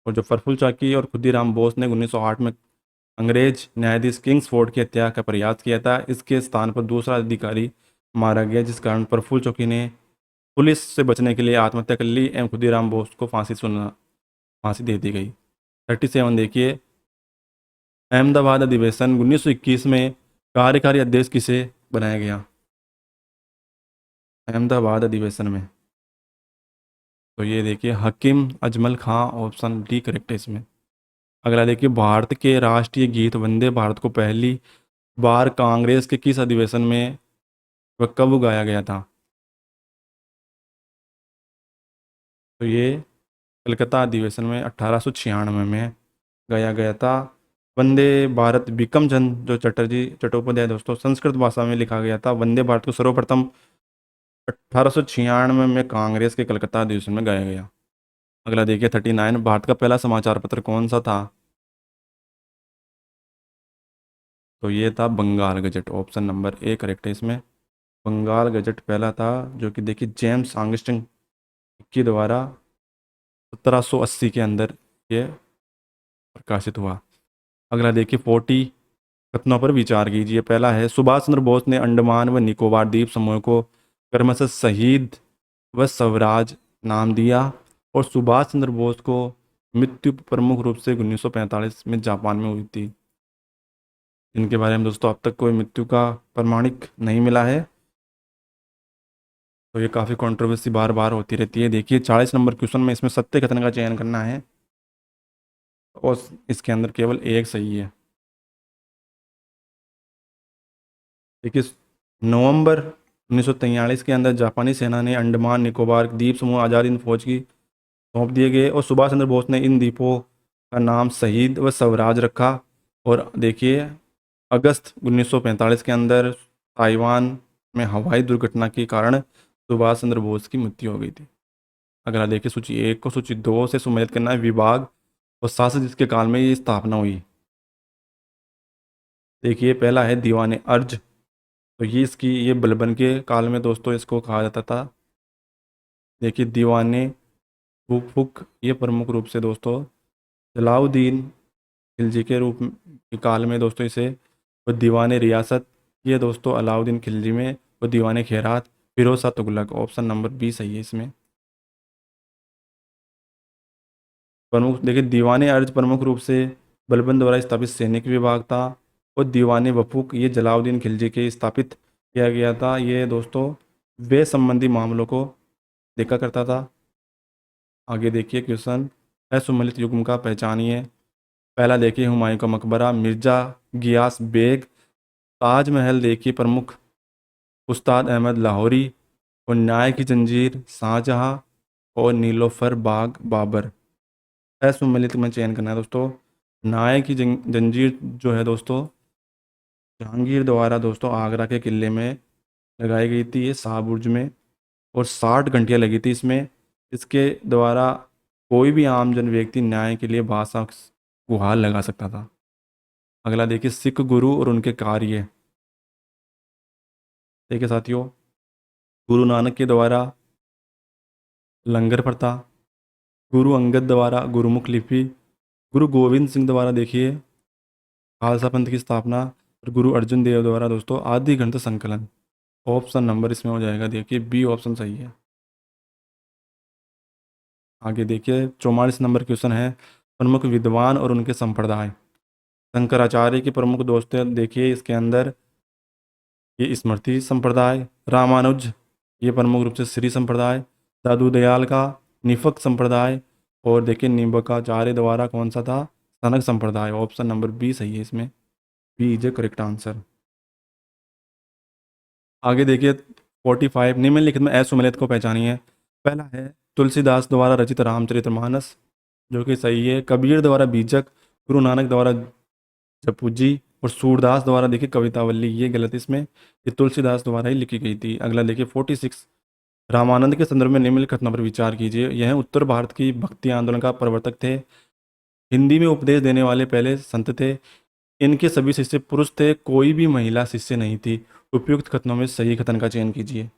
और जो प्रफुल्ल चाकी और खुदीराम बोस ने 1908 में अंग्रेज न्यायाधीश किंग्सफोर्ड की हत्या का प्रयास किया था, इसके स्थान पर दूसरा अधिकारी मारा गया, जिस कारण प्रफुल्ल चाकी ने पुलिस से बचने के लिए आत्महत्या कर ली एवं खुदीराम बोस को फांसी दे दी गई। 37 देखिए, अहमदाबाद अधिवेशन 1921 में कार्यकारी अध्यक्ष किसे बनाया गया? अहमदाबाद अधिवेशन में, तो ये देखिए हकीम अजमल खां, ऑप्शन डी करेक्ट है इसमें। अगला देखिए, भारत के राष्ट्रीय गीत वंदे भारत को पहली बार कांग्रेस के किस अधिवेशन में व कब गाया गया था? तो ये कलकत्ता अधिवेशन में 1896 में गाया गया था। वंदे भारत बिकम चंद्र जो चट्टोपाध्याय दोस्तों, संस्कृत भाषा में लिखा गया था। वंदे भारत को सर्वप्रथम 1896 में कांग्रेस के कलकत्ता अधिवेशन में गाया गया। अगला देखिए 39, भारत का पहला समाचार पत्र कौन सा था? तो ये था Bengal Gazette, option number A correct है इसमें। बंगाल गजट पहला था, जो कि देखिए जेम्स आर्मस्ट्रांग के द्वारा 1780 के अंदर ये प्रकाशित हुआ। अगला देखिए 40, कथनों पर विचार कीजिए। पहला है, सुभाष चंद्र बोस ने अंडमान व निकोबार द्वीप समूह को क्रमशः शहीद व स्वराज नाम दिया, और सुभाष चंद्र बोस को मृत्यु प्रमुख रूप से 1945 में जापान में हुई थी। इनके बारे में दोस्तों अब तक कोई मृत्यु का प्रमाणिक नहीं मिला है, तो ये काफ़ी कंट्रोवर्सी बार बार होती रहती है। देखिए 40 नंबर क्वेश्चन में इसमें सत्य कथन का चयन करना है और इसके अंदर केवल एक सही है। देखिए नवंबर 1943 के अंदर जापानी सेना ने अंडमान निकोबार द्वीप समूह आज़ाद हिंद फौज की सौंप दिए गए, और सुभाष चंद्र बोस ने इन द्वीपों का नाम शहीद व स्वराज रखा। और देखिए अगस्त 1945 के अंदर ताइवान में हवाई दुर्घटना के कारण सुभाष चंद्र बोस की मृत्यु हो गई थी। अगला देखिए सूची 1 को सूची 2 से सम्मिलित करना है। विभाग और शासक जिसके काल में ये स्थापना हुई। देखिए पहला है दीवाने अर्ज, तो ये बलबन के काल में दोस्तों इसको कहा जाता था। देखिए दीवाने फुक ये प्रमुख रूप से दोस्तों जलाउद्दीन खिलजी के के काल में दोस्तों इसे, और दीवाने रियासत ये दोस्तों अलाउद्दीन खिलजी में, और Diwan-e-Khairat Firoz Shah Tughlaq. Option number B सही है इसमें। प्रमुख देखिए दीवाने अर्ज प्रमुख रूप से बलबन द्वारा स्थापित सैनिक विभाग था, और दीवाने वफूक ये जलाउद्दीन खिलजी के स्थापित किया गया था। ये दोस्तों वे संबंधी मामलों को देखा करता था। आगे देखिए क्वेश्चन, असुमेलित युग्म का पहचानिए। पहला देखिए हुमायूं का मकबरा, मिर्जा गियास बेग, ताजमहल देखिए प्रमुख उस्ताद अहमद लाहौरी, और न्याय की जंजीर शाहजहां, और नीलोफर बाग बाबर। असुमेलित में चयन करना है दोस्तों। न्याय की जंजीर जो है दोस्तों जहांगीर द्वारा दोस्तों आगरा के किले में लगाई गई थी, ये शाहबुर्ज में, और 60 घंटियाँ लगी थी इसमें। इसके द्वारा कोई भी आम जन व्यक्ति न्याय के लिए भाषा गुहार लगा सकता था। अगला देखिए सिख गुरु और उनके कार्य। देखिए साथियों, गुरु नानक के द्वारा लंगर प्रथा, गुरु अंगद द्वारा गुरुमुख लिपि, गुरु गोविंद सिंह द्वारा देखिए खालसा पंथ की स्थापना, और गुरु अर्जुन देव द्वारा दोस्तों आदि ग्रंथ संकलन। ऑप्शन नंबर इसमें हो जाएगा देखिए बी ऑप्शन सही है। आगे देखिए 44 नंबर क्वेश्चन है, प्रमुख विद्वान और उनके संप्रदाय। शंकराचार्य के प्रमुख दोस्तों देखिए इसके अंदर ये स्मृति संप्रदाय, रामानुज ये प्रमुख रूप से श्री संप्रदाय, दादू दयाल का निफक संप्रदाय, और देखिए निम्बकाचार्य द्वारा कौन सा था, सनक संप्रदाय। ऑप्शन नंबर बी सही है इसमें, B is a correct answer. आगे देखिए 45 निम्नलिखित में असुमेलित को पहचानिए। पहला है तुलसीदास द्वारा रचित रामचरितमानस, जो कि सही है। कबीर द्वारा बीजक, गुरु नानक द्वारा जपूजी, और सूरदास द्वारा देखिए कवितावल्ली, ये गलत इसमें, ये तुलसीदास द्वारा ही लिखी गई थी। अगला देखिए 46 रामानंद के संदर्भ में निम्नलिखित घटना पर विचार कीजिए। यह उत्तर भारत की भक्ति आंदोलन का प्रवर्तक थे, हिंदी में उपदेश देने वाले पहले संत थे, इनके सभी शिष्य पुरुष थे, कोई भी महिला शिष्य नहीं थी। उपयुक्त कथनों में सही कथन का चयन कीजिए।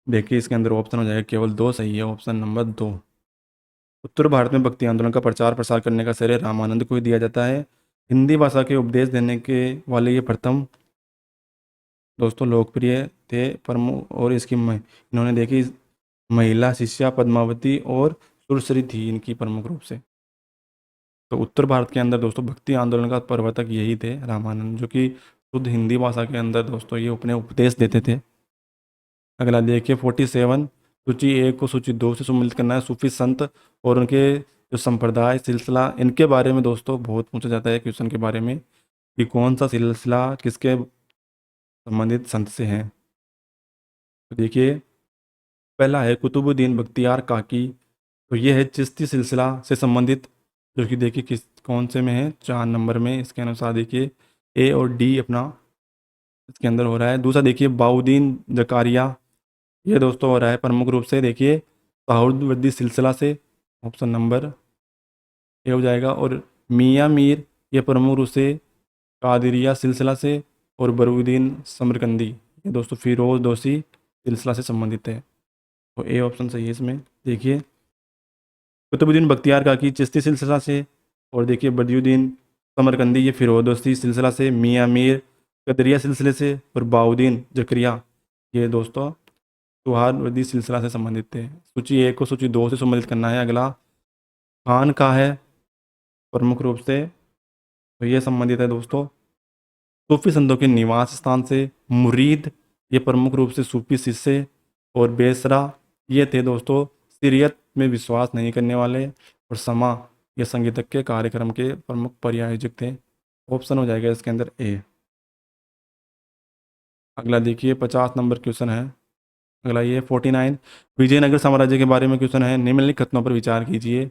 देखिए इसके अंदर ऑप्शन हो जाएगा केवल दो सही है, ऑप्शन नंबर 2। उत्तर भारत में भक्ति आंदोलन का प्रचार प्रसार करने का श्रेय रामानंद को ही दिया जाता है। हिंदी भाषा के उपदेश देने के वाले ये प्रथम दोस्तों लोकप्रिय थे प्रमुख, और इन्होंने देखी महिला शिष्या पद्मावती और सुरसरी थी इनकी प्रमुख रूप से। तो उत्तर भारत के अंदर दोस्तों भक्ति आंदोलन का प्रवर्तक यही थे रामानंद, जो कि शुद्ध हिंदी भाषा के अंदर दोस्तों ये अपने उपदेश देते थे। अगला देखिए 47 सूची 1 को सूची 2 से सम्मिलित करना है। सूफी संत और उनके जो संप्रदाय सिलसिला, इनके बारे में दोस्तों बहुत पूछा जाता है क्वेश्चन के बारे में कि कौन सा सिलसिला किसके संबंधित संत से है। तो देखिए पहला है कुतुबुद्दीन बख्तियार काकी, तो ये है चिश्ती सिलसिला से संबंधित, जो कि देखिए किस कौन से में है, 4 नंबर में। इसके अनुसार देखिए ए और डी अपना इसके अंदर हो रहा है। दूसरा देखिए बाउद्दीन जकारिया, ये दोस्तों हो रहा है प्रमुख रूप से देखिए सहाउद्दीन सिलसिला से, ऑप्शन नंबर ए हो जाएगा। और मियाँ मीर ये प्रमुख रूप से कादिरिया सिलसिला से, और बरूदीन समरकंदी ये दोस्तों फिरोज दोसी सिलसिला से संबंधित है। तो ए ऑप्शन सही है इसमें। देखिए कुतुबुद्दीन बख्तियार काकी चिश्ती सिलसिला से, और देखिए बदियुद्दीन समरकंदी ये फिरोदौसी सिलसिला से, मियाँ मीर कदरिया सिलसिले से, और बाउद्दीन जकरिया ये दोस्तों सुहारवर्दी सिलसिला से संबंधित थे। सूची 1 को सूची 2 से सम्मिलित करना है। अगला खान का है प्रमुख रूप से, तो ये संबंधित है दोस्तों सूफी संतों के निवास स्थान से। मुरीद ये प्रमुख रूप से सूफी शिष्य, और बेसरा ये थे दोस्तों सीरियत में विश्वास नहीं करने वाले, और समा ये संगीतक के कार्यक्रम के प्रमुख परिआयोजक थे। ऑप्शन हो जाएगा इसके अंदर ए। अगला देखिए 50 नंबर क्वेश्चन है। अगला ये 49 विजयनगर साम्राज्य के बारे में क्वेश्चन है। निम्नलिखित कथनों पर विचार कीजिए।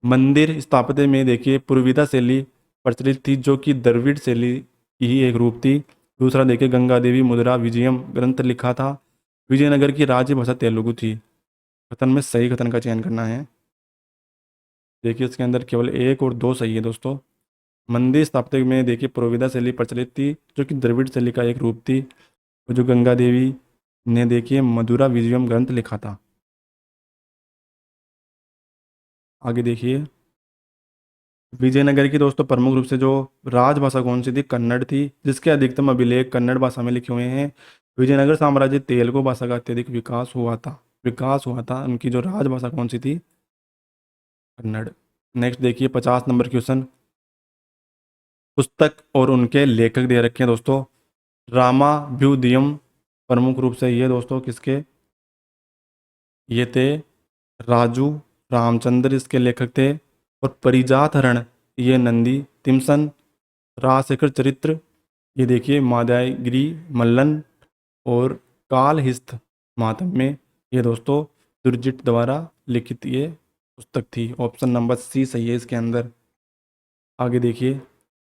मंदिर स्थापत्य में देखिए पूर्विदा शैली प्रचलित थी, जो कि द्रविड़ शैली की ही एक रूप थी। दूसरा देखिए गंगा देवी मुद्रा विजयम ग्रंथ लिखा था। विजयनगर की राज्य भाषा तेलुगु थी। कथन में सही कथन का चयन करना है। देखिए इसके अंदर केवल 1 और 2 सही है दोस्तों। मंदिर स्थापत्य में देखिए पुरोविदा शैली प्रचलित थी, जो कि द्रविड़ शैली का एक रूप थी। और जो गंगा देवी ने देखिए मधुरा विजयम ग्रंथ लिखा था। आगे देखिए विजयनगर की दोस्तों प्रमुख रूप से जो राजभाषा कौन सी थी, कन्नड़ थी, जिसके अधिकतम अभिलेख कन्नड़ भाषा में लिखे हुए हैं। विजयनगर साम्राज्य तेलुगु भाषा का अत्यधिक विकास हुआ था। उनकी जो राजभाषा कौन सी थी, कन्नड़। नेक्स्ट देखिए 50 नंबर क्वेश्चन। पुस्तक और उनके लेखक दे रखे हैं दोस्तों। रामाभ्युदयम प्रमुख रूप से ये दोस्तों किसके, ये थे राजू रामचंद्र इसके लेखक थे। और परिजात हरण ये नंदी तिमसन। राजशेखर चरित्र ये देखिए मादागिरी मल्लन। और कालहिस्त महात्म्य ये दोस्तों दुर्जिट द्वारा लिखित ये पुस्तक थी। ऑप्शन नंबर सी सही है इसके अंदर। आगे देखिए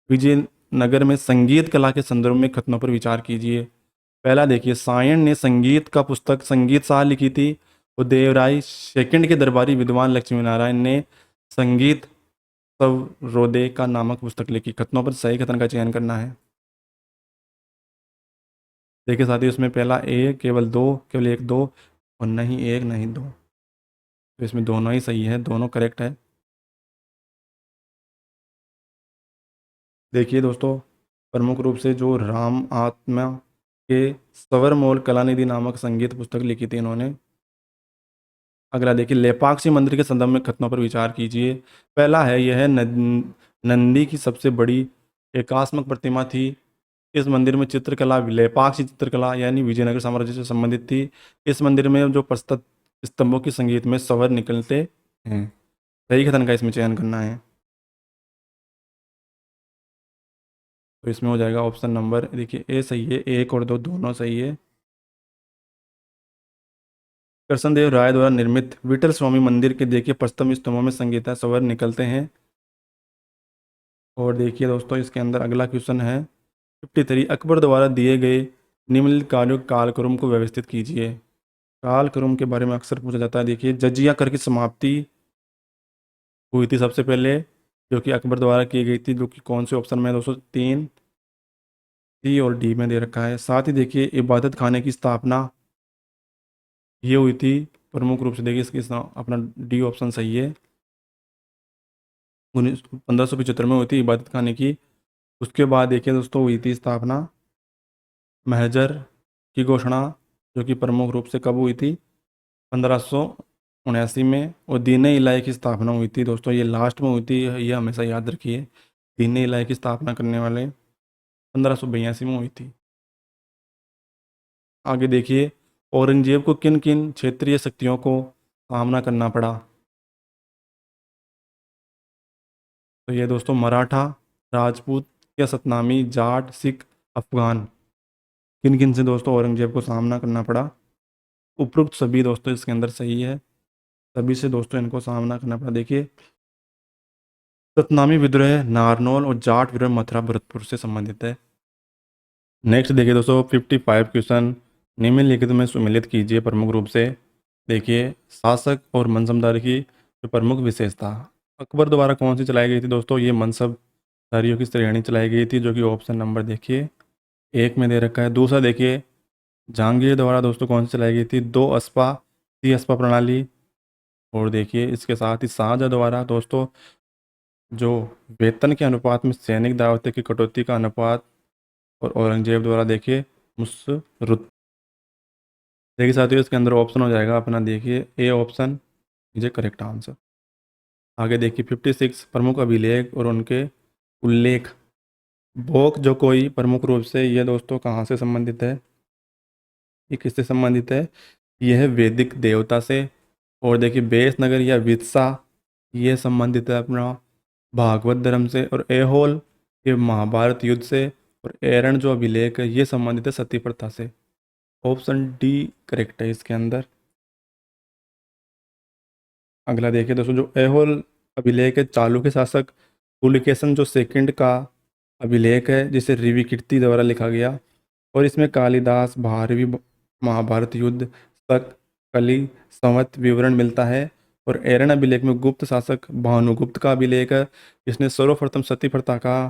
विजयनगर में संगीत कला के संदर्भ में कथनों पर विचार कीजिए। पहला देखिए सायण ने संगीत का पुस्तक संगीत सार लिखी थी, और देवराय सेकंड के दरबारी विद्वान लक्ष्मी नारायण ने संगीत सवरोदे का नामक पुस्तक लिखी। कथनों पर सही कथन का चयन करना है। देखिए साथियों इसमें पहला ए केवल 2, केवल 1 2, और नहीं 1 नहीं 2, तो इसमें दोनों ही सही है, दोनों करेक्ट है। देखिए दोस्तों प्रमुख रूप से जो राम आत्मा के स्वरमोल कलानिधि नामक संगीत पुस्तक लिखी थी इन्होंने। अगला देखिए लेपाक्षी मंदिर के संदर्भ में कथनों पर विचार कीजिए। पहला है यह नंदी की सबसे बड़ी एकात्मक प्रतिमा थी। इस मंदिर में चित्रकला लेपाक्षी चित्रकला यानी विजयनगर साम्राज्य से संबंधित थी। इस मंदिर में जो प्रस्तुत स्तंभों के संगीत में स्वर निकलते हैं। सही कथन का इसमें चयन करना है। तो इसमें हो जाएगा ऑप्शन नंबर देखिए ए सही है, 1 और 2 दोनों सही है। कृष्णदेव राय द्वारा निर्मित विठल स्वामी मंदिर के देखिए प्रस्तम स्तंभों में संगीता स्वर निकलते हैं। और देखिए दोस्तों इसके अंदर अगला क्वेश्चन है 53 अकबर द्वारा दिए गए निम्नलिखित कार्यों कालक्रम को व्यवस्थित कीजिए। कालक्रम के बारे में अक्सर पूछा जाता है। देखिए जजिया कर की समाप्ति हुई थी सबसे पहले, जो कि अकबर द्वारा की गई थी, जो कि कौन से ऑप्शन में है दोस्तों, 3 सी और डी में दे रखा है। साथ ही देखिए इबादत खाने की स्थापना ये हुई थी प्रमुख रूप से, देखिए इसकी अपना डी ऑप्शन सही है। 1575 में हुई थी इबादत खाने की। उसके बाद देखिए दोस्तों हुई थी स्थापना महजर की घोषणा, जो कि प्रमुख रूप से कब हुई थी, 1579 में। और दीन इलाही की स्थापना हुई थी दोस्तों, ये लास्ट में हुई थी, ये हमेशा याद रखिए। दीन इलाही की स्थापना करने वाले 1582 में हुई थी। आगे देखिए औरंगजेब को किन किन क्षेत्रीय शक्तियों को सामना करना पड़ा। तो ये दोस्तों मराठा, राजपूत या सतनामी, जाट, सिख, अफगान, किन किन से दोस्तों औरंगजेब को सामना करना पड़ा। उपरोक्त सभी दोस्तों इसके अंदर सही है, सभी से दोस्तों इनको सामना करना पड़ा। देखिए सतनामी विद्रोह नारनौल और जाट विद्रोह मथुरा भरतपुर से संबंधित है। नेक्स्ट देखिए दोस्तों 55 क्वेश्चन निम्नलिखित में सुमेलित कीजिए प्रमुख रूप से। देखिए शासक और मनसबदार की जो प्रमुख विशेषता, अकबर द्वारा कौन सी चलाई गई थी दोस्तों, ये मनसबदारियों की श्रेणी चलाई गई थी, जो कि ऑप्शन नंबर देखिए 1 में दे रखा है। दूसरा देखिए जहांगीर द्वारा दोस्तों कौन सी चलाई गई थी, 2 अस्पा, 3 अस्पा प्रणाली। और देखिए इसके साथ ही शाहजहाँ द्वारा दोस्तों जो वेतन के अनुपात में सैनिक दावते की कटौती का अनुपात, और औरंगजेब द्वारा देखिए मुसरुत। देखिए साथियों, इसके अंदर ऑप्शन हो जाएगा अपना, देखिए A option is correct answer. आगे देखिए 56 प्रमुख अभिलेख और उनके उल्लेख। बोक जो कोई प्रमुख रूप से ये दोस्तों कहाँ से संबंधित है, ये किससे संबंधित है, यह है वैदिक देवता से। और देखिए बेसनगर या वित्सा, ये संबंधित है अपना भागवत धर्म से। और एहोल ये महाभारत युद्ध से। और एरण जो अभिलेख है ये संबंधित है सती प्रथा से। ऑप्शन डी करेक्ट है इसके अंदर। अगला देखिए दोस्तों, जो एहोल अभिलेख है चालुक्य शासक पुलिकेशन जो सेकंड का अभिलेख है, जिसे रिवि कीर्ति द्वारा लिखा गया। और इसमें कालिदास भारवी महाभारत युद्ध तक कली संवत विवरण मिलता है। और एरन अभिलेख में गुप्त शासक भानुगुप्त का अभिलेख है, जिसने सर्वप्रथम सती प्रथा का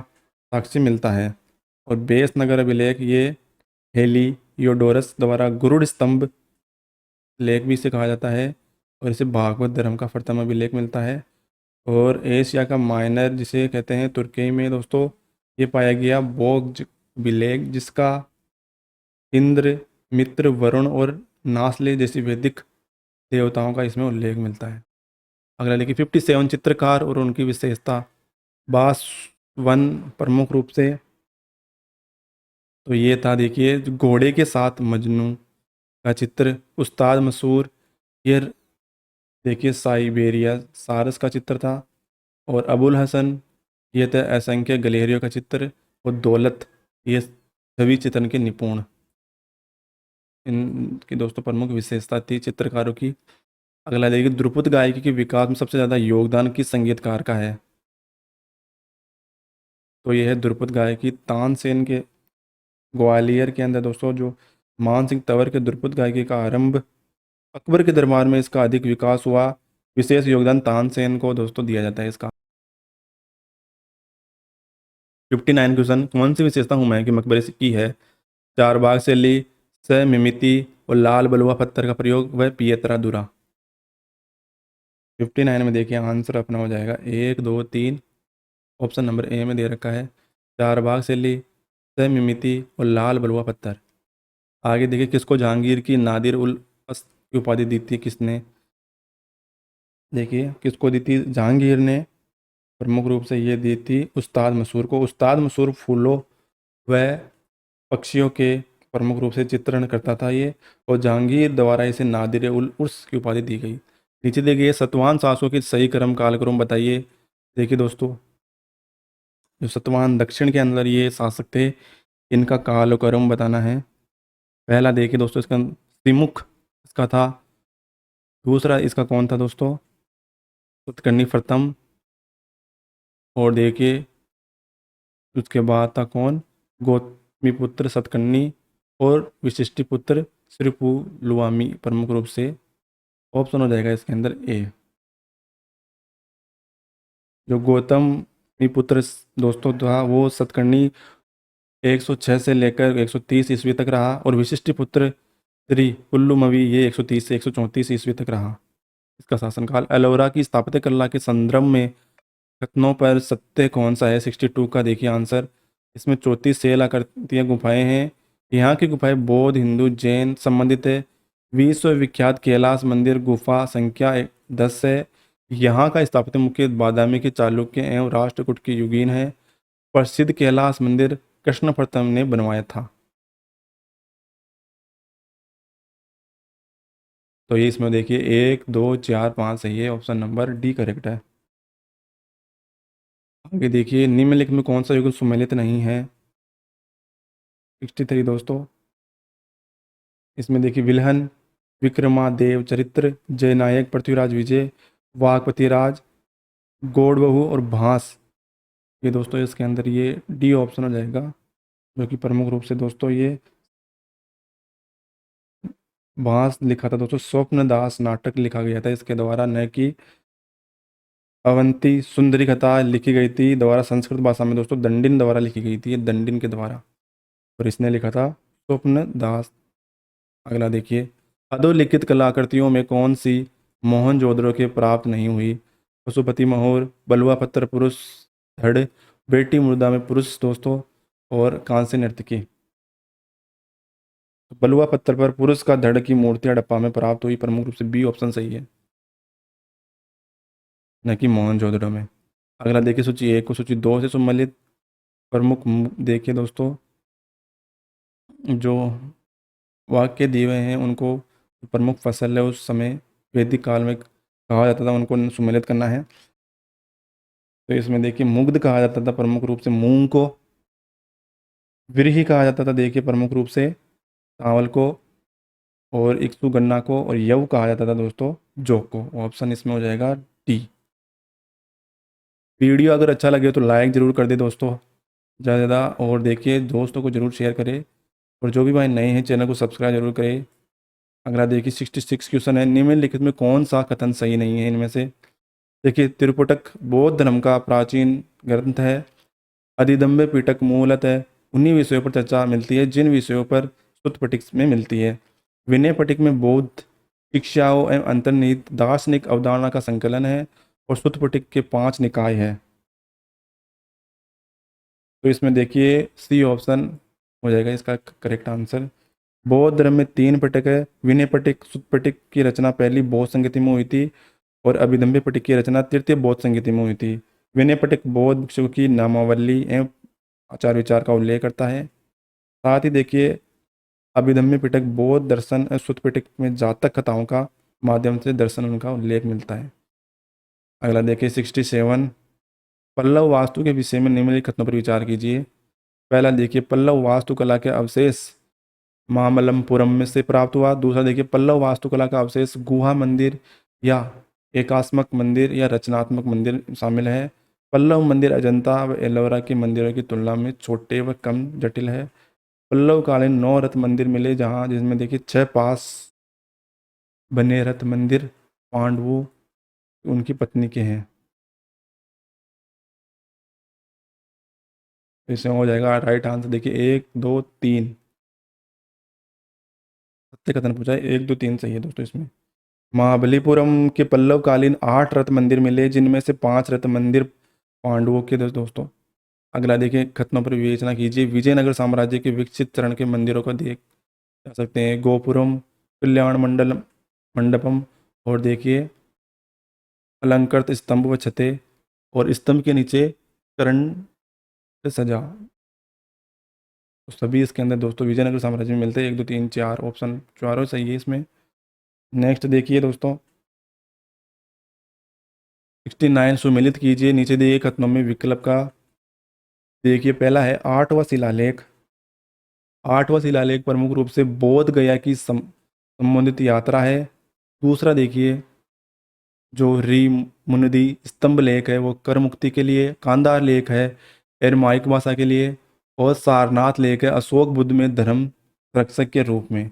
साक्ष्य मिलता है। और बेसनगर अभिलेख ये हेलियोडोरस द्वारा गुरुड़ स्तंभ लेख भी इसे कहा जाता है। और इसे भागवत धर्म का प्रथम अभिलेख मिलता है। और एशिया का माइनर जिसे कहते हैं तुर्की में दोस्तों, ये पाया गया बोग्ज अभिलेख, जिसका इंद्र, मित्र, वरुण और नासले जैसी वैदिक देवताओं का इसमें उल्लेख मिलता है। अगला देखिए 57 चित्रकार और उनकी विशेषता। बासवन प्रमुख रूप से तो ये था, देखिए जो घोड़े के साथ मजनू का चित्र। उस्ताद मसूर ये देखिए साइबेरिया सारस का चित्र था। और अबुल हसन ये थे असंख्य गलेरियों का चित्र। और दौलत ये छवि चित्रण के निपुण। इनकी दोस्तों प्रमुख विशेषता थी चित्रकारों की। अगला देखिए ध्रुपद गायकी के विकास में सबसे ज़्यादा योगदान किस संगीतकार का है, तो यह है ध्रुपद गायकी तानसेन के ग्वालियर के अंदर दोस्तों। जो मान सिंह तंवर के ध्रुपद गायकी का आरंभ अकबर के दरबार में इसका अधिक विकास हुआ। विशेष योगदान तानसेन को दोस्तों दिया जाता है इसका। 59 क्वेश्चन, कौन सी विशेषता हुमायूं के मकबरे से की है, चार बाग शैली, समिमिति और लाल बलुआ पत्थर का प्रयोग, वह पियतरा दुरा। 59 में देखिए आंसर अपना हो जाएगा 1 2 3। ऑप्शन नंबर ए में दे रखा है चार बाग शैली, समिमिति और लाल बलुआ पत्थर। आगे देखिए किसको जहांगीर की नादिर उल अस्त की उपाधि दी थी, किसने, देखिए किसको दी थी, जहांगीर ने प्रमुख रूप से ये दी थी उस्ताद मसूर को। उस्ताद मसूर फूलों व पक्षियों के प्रमुख रूप से चित्रण करता था ये। और जहांगीर द्वारा इसे नादिर उल उर्स की उपाधि दी गई। नीचे देखिए सतवाहन शासकों की सही क्रम कालक्रम बताइए। देखिए दोस्तों, जो सतवाहन दक्षिण के अंदर ये शासक थे, इनका कालक्रम बताना है। पहला देखिए दोस्तों इसका सिमुख इसका था। दूसरा इसका कौन था दोस्तों, सतकर्णी प्रथम। और देखिए उसके बाद था कौन, गौतमीपुत्र सतकर्णी और विशिष्टिपुत्र श्रीपुलुवामी प्रमुख रूप से। ऑप्शन हो जाएगा इसके अंदर ए। जो गौतमी पुत्र दोस्तों था वो सतकर्णी 106 से लेकर 130 ईस्वी तक रहा। और विशिष्टिपुत्र श्री पुल्लुमवी ये 130 से 134 ईस्वी तक रहा इसका शासनकाल। एलोरा की स्थापत्य कला के संदर्भ में कथनों पर सत्य कौन सा है, 62 का देखिए आंसर। इसमें 34 सेल आकृतियाँ गुफाएं हैं। यहाँ की गुफाएं बौद्ध, हिंदू, जैन संबंधित है। विश्वविख्यात कैलाश मंदिर गुफा संख्या 10 है। यहाँ का स्थापत्य मुख्य बादामी के चालुक्य एवं राष्ट्रकूट की युगीन है। प्रसिद्ध कैलाश मंदिर कृष्ण प्रथम ने बनवाया था। तो ये इसमें देखिए 1 2 4 5 सही है, ऑप्शन नंबर डी करेक्ट है। आगे देखिए निम्नलिखित में कौन सा युग सुमेलित नहीं है, 63 दोस्तों। इसमें देखिए विल्हन, विक्रमादेव चरित्र, जयनायक पृथ्वीराज विजय, वाघपति राज, गौड़बहू और भांस। ये दोस्तों इसके अंदर ये डी ऑप्शन हो जाएगा, जो कि प्रमुख रूप से दोस्तों ये भांस लिखा था दोस्तों। स्वप्न दास नाटक लिखा गया था इसके द्वारा, न कि अवंती सुंदरी कथा लिखी गई थी द्वारा संस्कृत भाषा में दोस्तों, दंडिन द्वारा लिखी गई थी, ये दंडिन के द्वारा। और इसने लिखा था स्वप्न दास। अगला देखिए अधोलिखित कलाकृतियों में कौन सी मोहनजोदड़ो के प्राप्त नहीं हुई, पशुपति महोर, बलुआ पत्थर पुरुष धड़, बेटी मुर्दा में पुरुष दोस्तों, और कांस्य नर्तकी। तो बलुआ पत्थर पर पुरुष का धड़ की मूर्ति हड़प्पा में प्राप्त हुई, प्रमुख रूप से बी ऑप्शन सही है, न कि मोहनजोदड़ो में। अगला देखिए सूची 1 को सूची 2 से सम्मिलित प्रमुख देखिए दोस्तों, जो वाक्य दिए हुए हैं उनको प्रमुख फसल है उस समय वैदिक काल में कहा जाता था, उनको सम्मिलित करना है। तो इसमें देखिए मुग्ध कहा जाता था प्रमुख रूप से मूंग को, व्रीहि कहा जाता था देखिए प्रमुख रूप से चावल को, और इक्सु गन्ना को, और यव कहा जाता था दोस्तों जौ को। ऑप्शन इसमें हो जाएगा डी। वीडियो अगर अच्छा लगे तो लाइक ज़रूर कर दे दोस्तों ज़्यादा से ज़्यादा, और देखिए दोस्तों को ज़रूर शेयर करें, और जो भी भाई नए हैं चैनल को सब्सक्राइब जरूर करें। अगला देखिए 66 क्वेश्चन है, निम्नलिखित में कौन सा कथन सही नहीं है इनमें से। देखिए त्रिपुटक बौद्ध धर्म का प्राचीन ग्रंथ है, अधिदम्भ पिटक मूलतः उन्हीं विषयों पर चर्चा मिलती है जिन विषयों पर सुत्तपिटक में मिलती है। विनय पिटक में बौद्ध शिक्षाओं एवं अंतर्निहित दार्शनिक अवधारणा का संकलन है, और सुत्तपिटक के 5 निकाय है। तो इसमें देखिए सी ऑप्शन हो जाएगा इसका करेक्ट आंसर। बौद्ध धर्म में 3 पिटक है, विनय पिटक सुत्तपिटक की रचना पहली बौद्ध संगति में हुई थी, और अभिधम्भ पिटक की रचना तृतीय बौद्ध संगति में हुई थी। विनय पिटक बौद्ध भिक्षुओं की नामावली एवं आचार विचार का उल्लेख करता है। साथ ही देखिए अभिधम्म पिटक बौद्ध दर्शन और सुत्तपिटक में जातक कथाओं का माध्यम से दर्शन उनका उल्लेख मिलता है। अगला देखिए 67 पल्लव वास्तु के विषय में निम्नलिखित कथनों पर विचार कीजिए। पहला देखिए पल्लव वास्तुकला के अवशेष मामल्लपुरम में से प्राप्त हुआ। दूसरा देखिए पल्लव वास्तुकला का अवशेष गुहा मंदिर या एकास्मक मंदिर या रचनात्मक मंदिर शामिल है। पल्लव मंदिर अजंता व एलोरा के मंदिरों की तुलना में छोटे व कम जटिल है। पल्लव कालीन 9 रथ मंदिर मिले जहाँ जिसमें देखिए 6 पास बने रथ मंदिर पांडवों उनकी पत्नी के हैं। इसमें हो जाएगा राइट आंसर देखिए 1 2 3 सत्य कथन पूछा है, 1 2 3 सही है दोस्तों इसमें। महाबलीपुरम के पल्लव कालीन 8 रथ मंदिर मिले जिनमें से 5 रथ मंदिर पांडवों के दोस्तों। अगला देखिए कथनों पर विवेचना कीजिए। विजयनगर साम्राज्य के विकसित चरण के मंदिरों को देख जा सकते हैं गोपुरम, कल्याण मंडलम मंडपम, और देखिए अलंकृत स्तंभ व छतें, और स्तंभ के नीचे कर्ण से सजा। तो सभी इसके अंदर दोस्तों विजयनगर साम्राज्य में मिलते हैं। 1 2 3 4 ऑप्शन चारों सही है इसमें। नेक्स्ट देखिए दोस्तों 69 सुमेलित कीजिए नीचे दिए कथनों में विकल्प का। देखिए पहला है 8वां शिलालेख। 8वां शिलालेख प्रमुख रूप से बोध गया की संबंधित यात्रा है। दूसरा देखिए जो री मुनदी स्तंभ लेख है वो कर मुक्ति के लिए। कांदार लेख है एरमाइक भाषा के लिए, और सारनाथ लेख है अशोक बुद्ध में धर्म रक्षक के रूप में।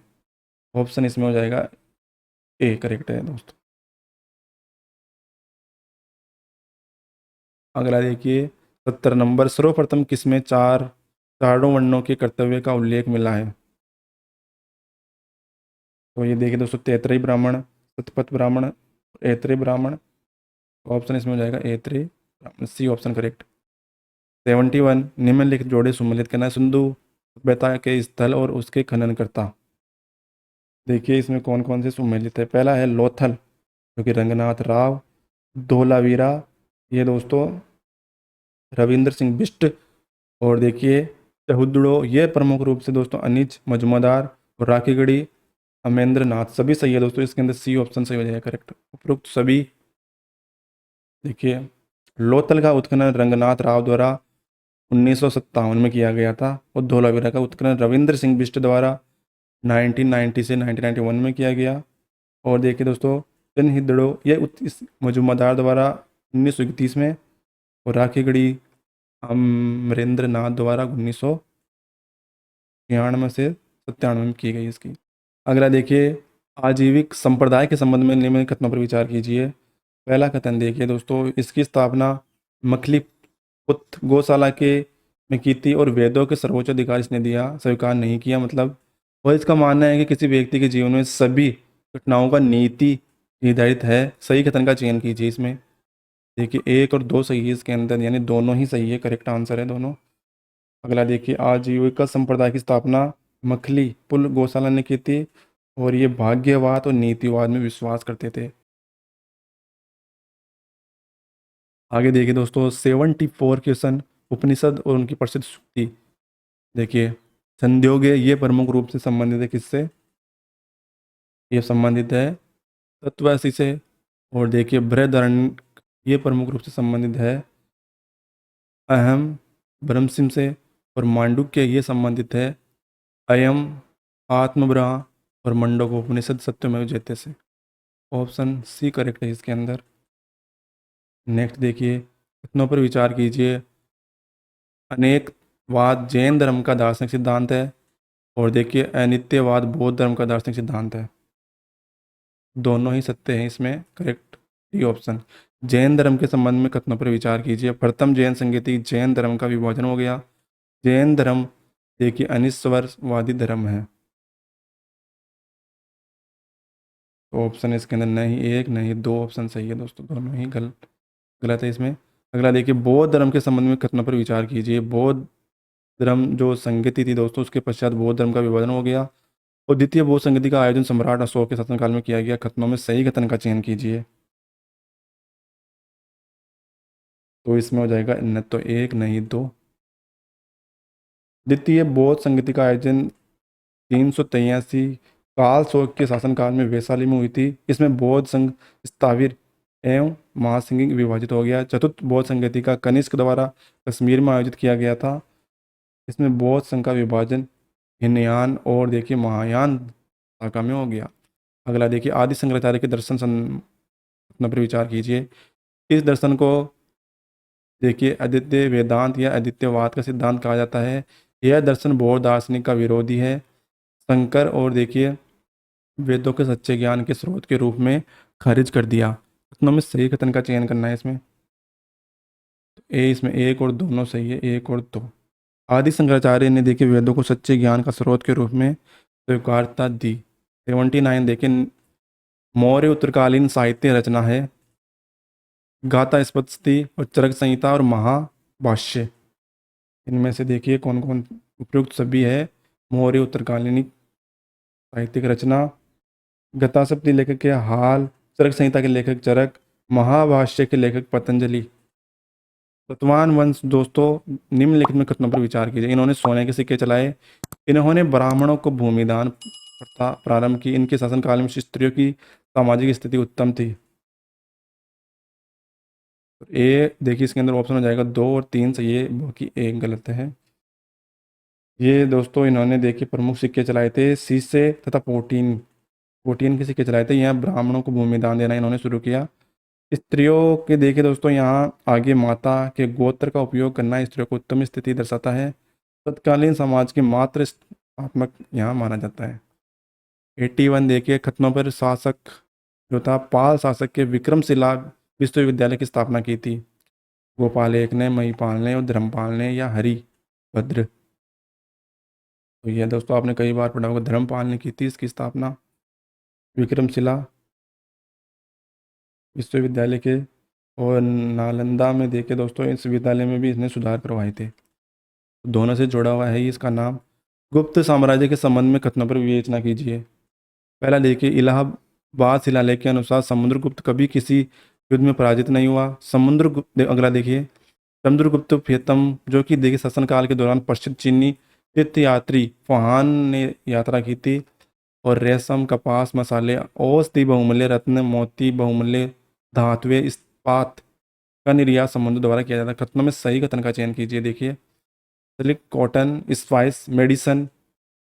ऑप्शन इसमें हो जाएगा ए करेक्ट है दोस्तों। अगला देखिए 70 नंबर सर्वप्रथम किसमें चारों वर्णों के कर्तव्य का उल्लेख मिला है। तो ये देखिए दोस्तों तैतरेय ब्राह्मण, सतपथ ब्राह्मण, ऐतरेय ब्राह्मण। ऑप्शन इसमें हो जाएगा ऐतरेय ब्राह्मण, सी ऑप्शन करेक्ट। 71 निम्नलिखित जोड़े सम्मिलित करना है। सिंधु सभ्यता के स्थल और उसके खननकर्ता। देखिए इसमें कौन कौन से सम्मिलित है। पहला है लोथल जो कि रंगनाथ राव, धोलावीरा ये दोस्तों रविंद्र सिंह बिष्ट, और देखिए चहुदड़ो ये प्रमुख रूप से दोस्तों अनिज मजूमदार, और राखीगढ़ी अमेंद्र नाथ। सभी सही है दोस्तों, इसके अंदर सी ऑप्शन सही हो जाएगा करेक्ट। उपरोक्त सभी देखिए लोथल का उत्खनन रंगनाथ राव द्वारा 1957 में किया गया था, और धोलावीरा का उत्खनन रविंद्र सिंह बिष्ट द्वारा 1990 से 1991 में किया गया। और देखिए दोस्तों चनहिदड़ो ये इस मजूमदार द्वारा 1931 में, और राखीगढ़ी अमरेंद्र नाथ द्वारा 1996 से 97 में की गई इसकी। अगला देखिए आजीविक संप्रदाय के संबंध में निम्नलिखित कथनों पर विचार कीजिए। पहला कथन देखिए दोस्तों इसकी स्थापना मखली पुत गौशाला के में की थी, और वेदों के सर्वोच्च अधिकार इसने दिया स्वीकार नहीं किया मतलब। और इसका मानना है कि किसी व्यक्ति के जीवन में सभी घटनाओं का नीति निर्धारित है। सही कथन का चयन कीजिए इसमें। देखिए 1 और 2 सही है इसके अंदर, यानी दोनों ही सही है, करेक्ट आंसर है दोनों। अगला देखिए, आजीविका संप्रदाय की स्थापना मखली पुल गौशाला ने की थी, और ये भाग्यवाद और नीतिवाद में विश्वास करते थे। आगे देखिए दोस्तों, 74 क्वेश्चन उपनिषद और उनकी प्रसिद्ध सूक्ति। देखिए छंदोग्य ये प्रमुख रूप से संबंधित है किससे? ये संबंधित है तत्वसी से। और देखिए बृहदारण्य ये प्रमुख रूप से संबंधित है अहम ब्रह्मसिम से। और मांडुक्य ये संबंधित है अयम आत्मब्रहा और मंडोकोपनिषद सत्यमेव जयते से। ऑप्शन सी करेक्ट है इसके अंदर। नेक्स्ट देखिए, कथनों पर विचार कीजिए। अनेकवाद जैन धर्म का दार्शनिक सिद्धांत है, और देखिए अनित्यवाद बौद्ध धर्म का दार्शनिक सिद्धांत है। दोनों ही सत्य हैं इसमें, करेक्ट डी ऑप्शन। जैन धर्म के संबंध में कथनों पर विचार कीजिए। प्रथम जैन संगति जैन धर्म का विभाजन हो गया। जैन धर्म देखिए अनिश्वरवादी धर्म है। तो ऑप्शन इसके अंदर नहीं 1 नहीं 2 ऑप्शन सही है दोस्तों, दोनों ही गलत है इसमें। अगला देखिए, बौद्ध धर्म के संबंध में कथनों पर विचार कीजिए। बौद्ध धर्म जो संगति थी दोस्तों, उसके पश्चात बौद्ध धर्म का विभाजन हो गया, और द्वितीय बौद्ध संगति का आयोजन सम्राट अशोक के शासनकाल में किया गया। कथनों में सही कथन का चयन कीजिए। तो इसमें हो जाएगा न तो 1 नहीं 2। द्वितीय बौद्ध संगति का आयोजन 383 काल शोक के शासनकाल में वैशाली में हुई थी। इसमें बौद्ध संघ स्थाविर एवं महासिंह विभाजित हो गया। चतुर्थ बौद्ध संगति का कनिष्क द्वारा कश्मीर में आयोजित किया गया था। इसमें बौद्ध संघ का विभाजन हिनयान और देखिए महायान शाखा में हो गया। अगला देखिए, आदि शंकराचार्य के दर्शन पर विचार कीजिए। इस दर्शन को देखिए अद्वितीय वेदांत या अद्वितीयवाद का सिद्धांत कहा जाता है। यह दर्शन बौद्ध दार्शनिक का विरोधी है। शंकर और देखिए वेदों के सच्चे ज्ञान के स्रोत के रूप में खारिज कर दिया। कथनों में सही कथन का चयन करना है इसमें। तो इसमें 1 और दोनों सही है, 1 और 2। आदि शंकराचार्य ने देखिए वेदों को सच्चे ज्ञान का स्रोत के रूप में स्वीकारता दी। 79 देखिए, मौर्य उत्तरकालीन साहित्य रचना है गाथा स्पत्ति और चरक संहिता और महाभाष्य। इनमें से देखिए कौन कौन उपयुक्त सभी है। मौर्य उत्तरकालीन साहित्यिक रचना, गाथा सप्तति लेखक के हाल, चरक संहिता के लेखक चरक, महाभाष्य के लेखक पतंजलि। सतवाहन वंश दोस्तों निम्नलिखित में कथनों पर विचार कीजिए। इन्होंने सोने के सिक्के चलाए। इन्होंने ब्राह्मणों को भूमिदान प्रथा प्रारंभ की। इनके शासनकाल में स्त्रियों की सामाजिक स्थिति उत्तम थी। ए देखिए इसके अंदर ऑप्शन हो जाएगा 2 और 3 सही है, बाकी 1 गलत है। ये दोस्तों इन्होंने देखिए प्रमुख सिक्के चलाए थे शीशे तथा पोटीन। पोटीन के सिक्के चलाए थे। यहाँ ब्राह्मणों को भूमिदान देना इन्होंने शुरू किया। स्त्रियों के देखिए दोस्तों यहाँ आगे माता के गोत्र का उपयोग करना स्त्रियों को उत्तम स्थिति दर्शाता है। तत्कालीन समाज के मात्र स्थापक यहाँ माना जाता है। 81 देखिए, खतनों पर शासक जो था पाल शासक के विक्रमशिला विश्वविद्यालय की स्थापना की थी। गोपाल एक ने, महिपाल ने और धर्मपाल ने या हरिभद्र। तो यह दोस्तों आपने कई बार पढ़ा होगा, धर्मपाल ने की थी इसकी स्थापना विक्रमशिला विश्वविद्यालय के। और नालंदा में देखे दोस्तों इस विद्यालय में भी इसने सुधार करवाए थे। दोनों से जुड़ा हुआ है इसका नाम। गुप्त साम्राज्य के संबंध में कथनों पर विवेचना कीजिए। पहला देखिए, इलाहाबाद शिलालेख के अनुसार समुद्रगुप्त कभी किसी युद्ध में पराजित नहीं हुआ। अगला देखिए, समुद्रगुप्त प्रियतम जो कि देखिए शासनकाल के दौरान प्रसिद्ध चीनी तीर्थयात्री फुहान ने यात्रा की थी। और रेशम, कपास, मसाले, औषधि, बहुमूल्य रत्न, मोती, बहुमूल्य धातुएं, इस्पात का निर्यात समुद्र द्वारा किया जाता है। कथनों में सही कथन का चयन कीजिए। देखिए सिल्क, कॉटन, स्पाइस, मेडिसन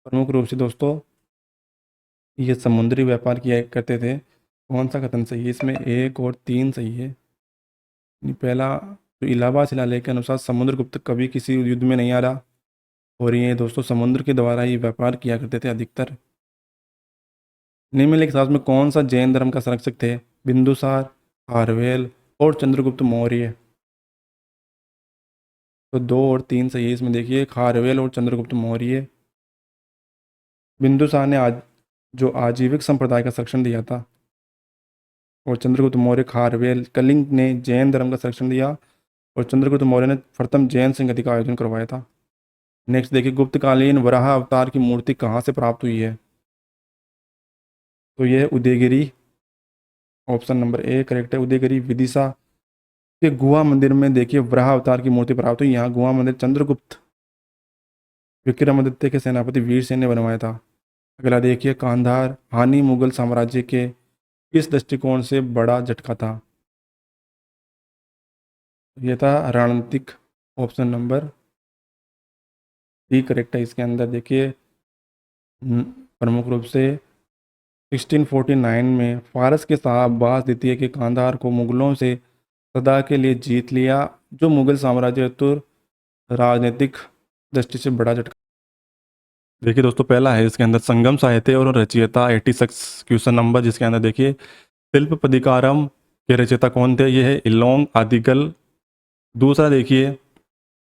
प्रमुख रूप से दोस्तों ये समुद्री व्यापार किया करते थे। कौन सा कथन सही है इसमें? 1 और 3 सही है। पहला तो इलाहाबाद शिलालेख के अनुसार समुद्रगुप्त कभी किसी युद्ध में नहीं आ रहा, और ये दोस्तों समुद्र के द्वारा ही व्यापार किया करते थे अधिकतर। निम्नलिखित शासक में कौन सा जैन धर्म का संरक्षक थे? बिंदुसार, खारवेल और चंद्रगुप्त मौर्य। तो 2 और 3 सही है इसमें। देखिए खारवेल और चंद्रगुप्त मौर्य। बिंदुसार ने आज जो आजीविक संप्रदाय का संरक्षण दिया था। और चंद्रगुप्त मौर्य खारवेल कलिंग ने जैन धर्म का संरक्षण दिया और चंद्रगुप्त मौर्य ने प्रथम जैन संगति का आयोजन करवाया था। नेक्स्ट देखिए, गुप्तकालीन वराह अवतार की मूर्ति कहाँ से प्राप्त हुई है? तो यह Udayagiri, option number A correct है, उदयगिरी विदिशा के गुहा मंदिर में देखिए वराह अवतार की मूर्ति प्राप्त हुई। यहाँ गुहा मंदिर चंद्रगुप्त विक्रमादित्य के सेनापति वीरसेन ने बनवाया था। अगला देखिए, कांधार हानि मुगल साम्राज्य के किस दृष्टिकोण से बड़ा झटका था? यह था रणनीतिक, ऑप्शन नंबर डी करेक्ट है। इसके अंदर देखिए प्रमुख रूप से 1649 में फारस के शाह अब्बास द्वितीय के कांधार को मुगलों से सदा के लिए जीत लिया, जो मुगल साम्राज्य तो राजनीतिक दृष्टि से बड़ा झटका। देखिए दोस्तों, पहला है इसके अंदर संगम साहित्य और रचयिता 86 क्वेश्चन नंबर, जिसके अंदर देखिए शिल्प पदिकारम के रचयिता कौन थे? ये है इलोंग आदिगल। दूसरा देखिए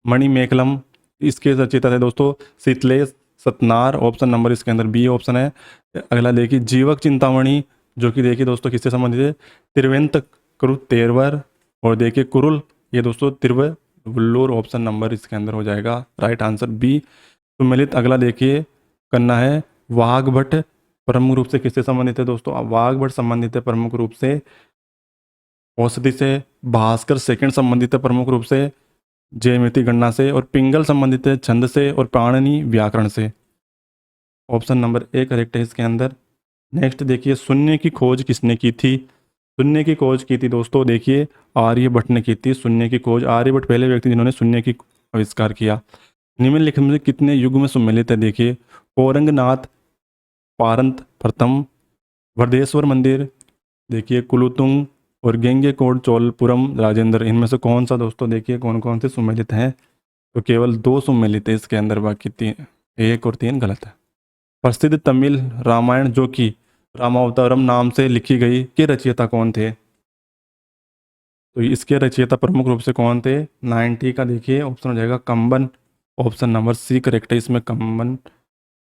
मणिमेखलम, इसके रचयिता थे दोस्तों शीतलेश सतनार, ऑप्शन नंबर इसके अंदर बी ऑप्शन है। अगला देखिए जीवक चिंतामणि, जो कि देखिए दोस्तों किससे संबंधित है? तिरुवंतकुरु तेरवर। और देखिए कुरुल, ये दोस्तों तिरुवल्लुर, ऑप्शन नंबर इसके अंदर हो जाएगा राइट आंसर बी सुमेलित। अगला देखिए करना है वाघभट्ट, प्रमुख रूप से किससे संबंधित है दोस्तों? वाघभट्ट संबंधित है प्रमुख रूप से औषधि से। भास्कर सेकंड संबंधित है प्रमुख रूप से ज्यामिति गणना से। और पिंगल संबंधित है छंद से और पाणिनि व्याकरण से। ऑप्शन नंबर ए करेक्ट है इसके अंदर। नेक्स्ट देखिए शून्य की खोज किसने की थी? शून्य की खोज की थी दोस्तों देखिए आर्यभट्ट ने की थी शून्य की खोज। आर्यभट्ट पहले व्यक्ति जिन्होंने शून्य की आविष्कार किया। निम्नलिखित में कितने युग में सम्मिलित है? देखिए औरंगनाथ पारंत प्रथम, वरदेश्वर मंदिर, देखिए कुलुतुंग और गेंगेकोट चोलपुरम राजेंद्र। इनमें से कौन सा दोस्तों देखिए कौन कौन से सम्मिलित हैं? तो केवल 2 सम्मिलित है इसके अंदर, बाकी 3 1 और 3 गलत है। प्रसिद्ध तमिल रामायण जो कि रामावतारम नाम से लिखी गई के रचयिता कौन थे? तो इसके रचयिता प्रमुख रूप से कौन थे? 90 का देखिए ऑप्शन हो जाएगा कंबन, ऑप्शन नंबर सी करेक्ट है इसमें कंबन।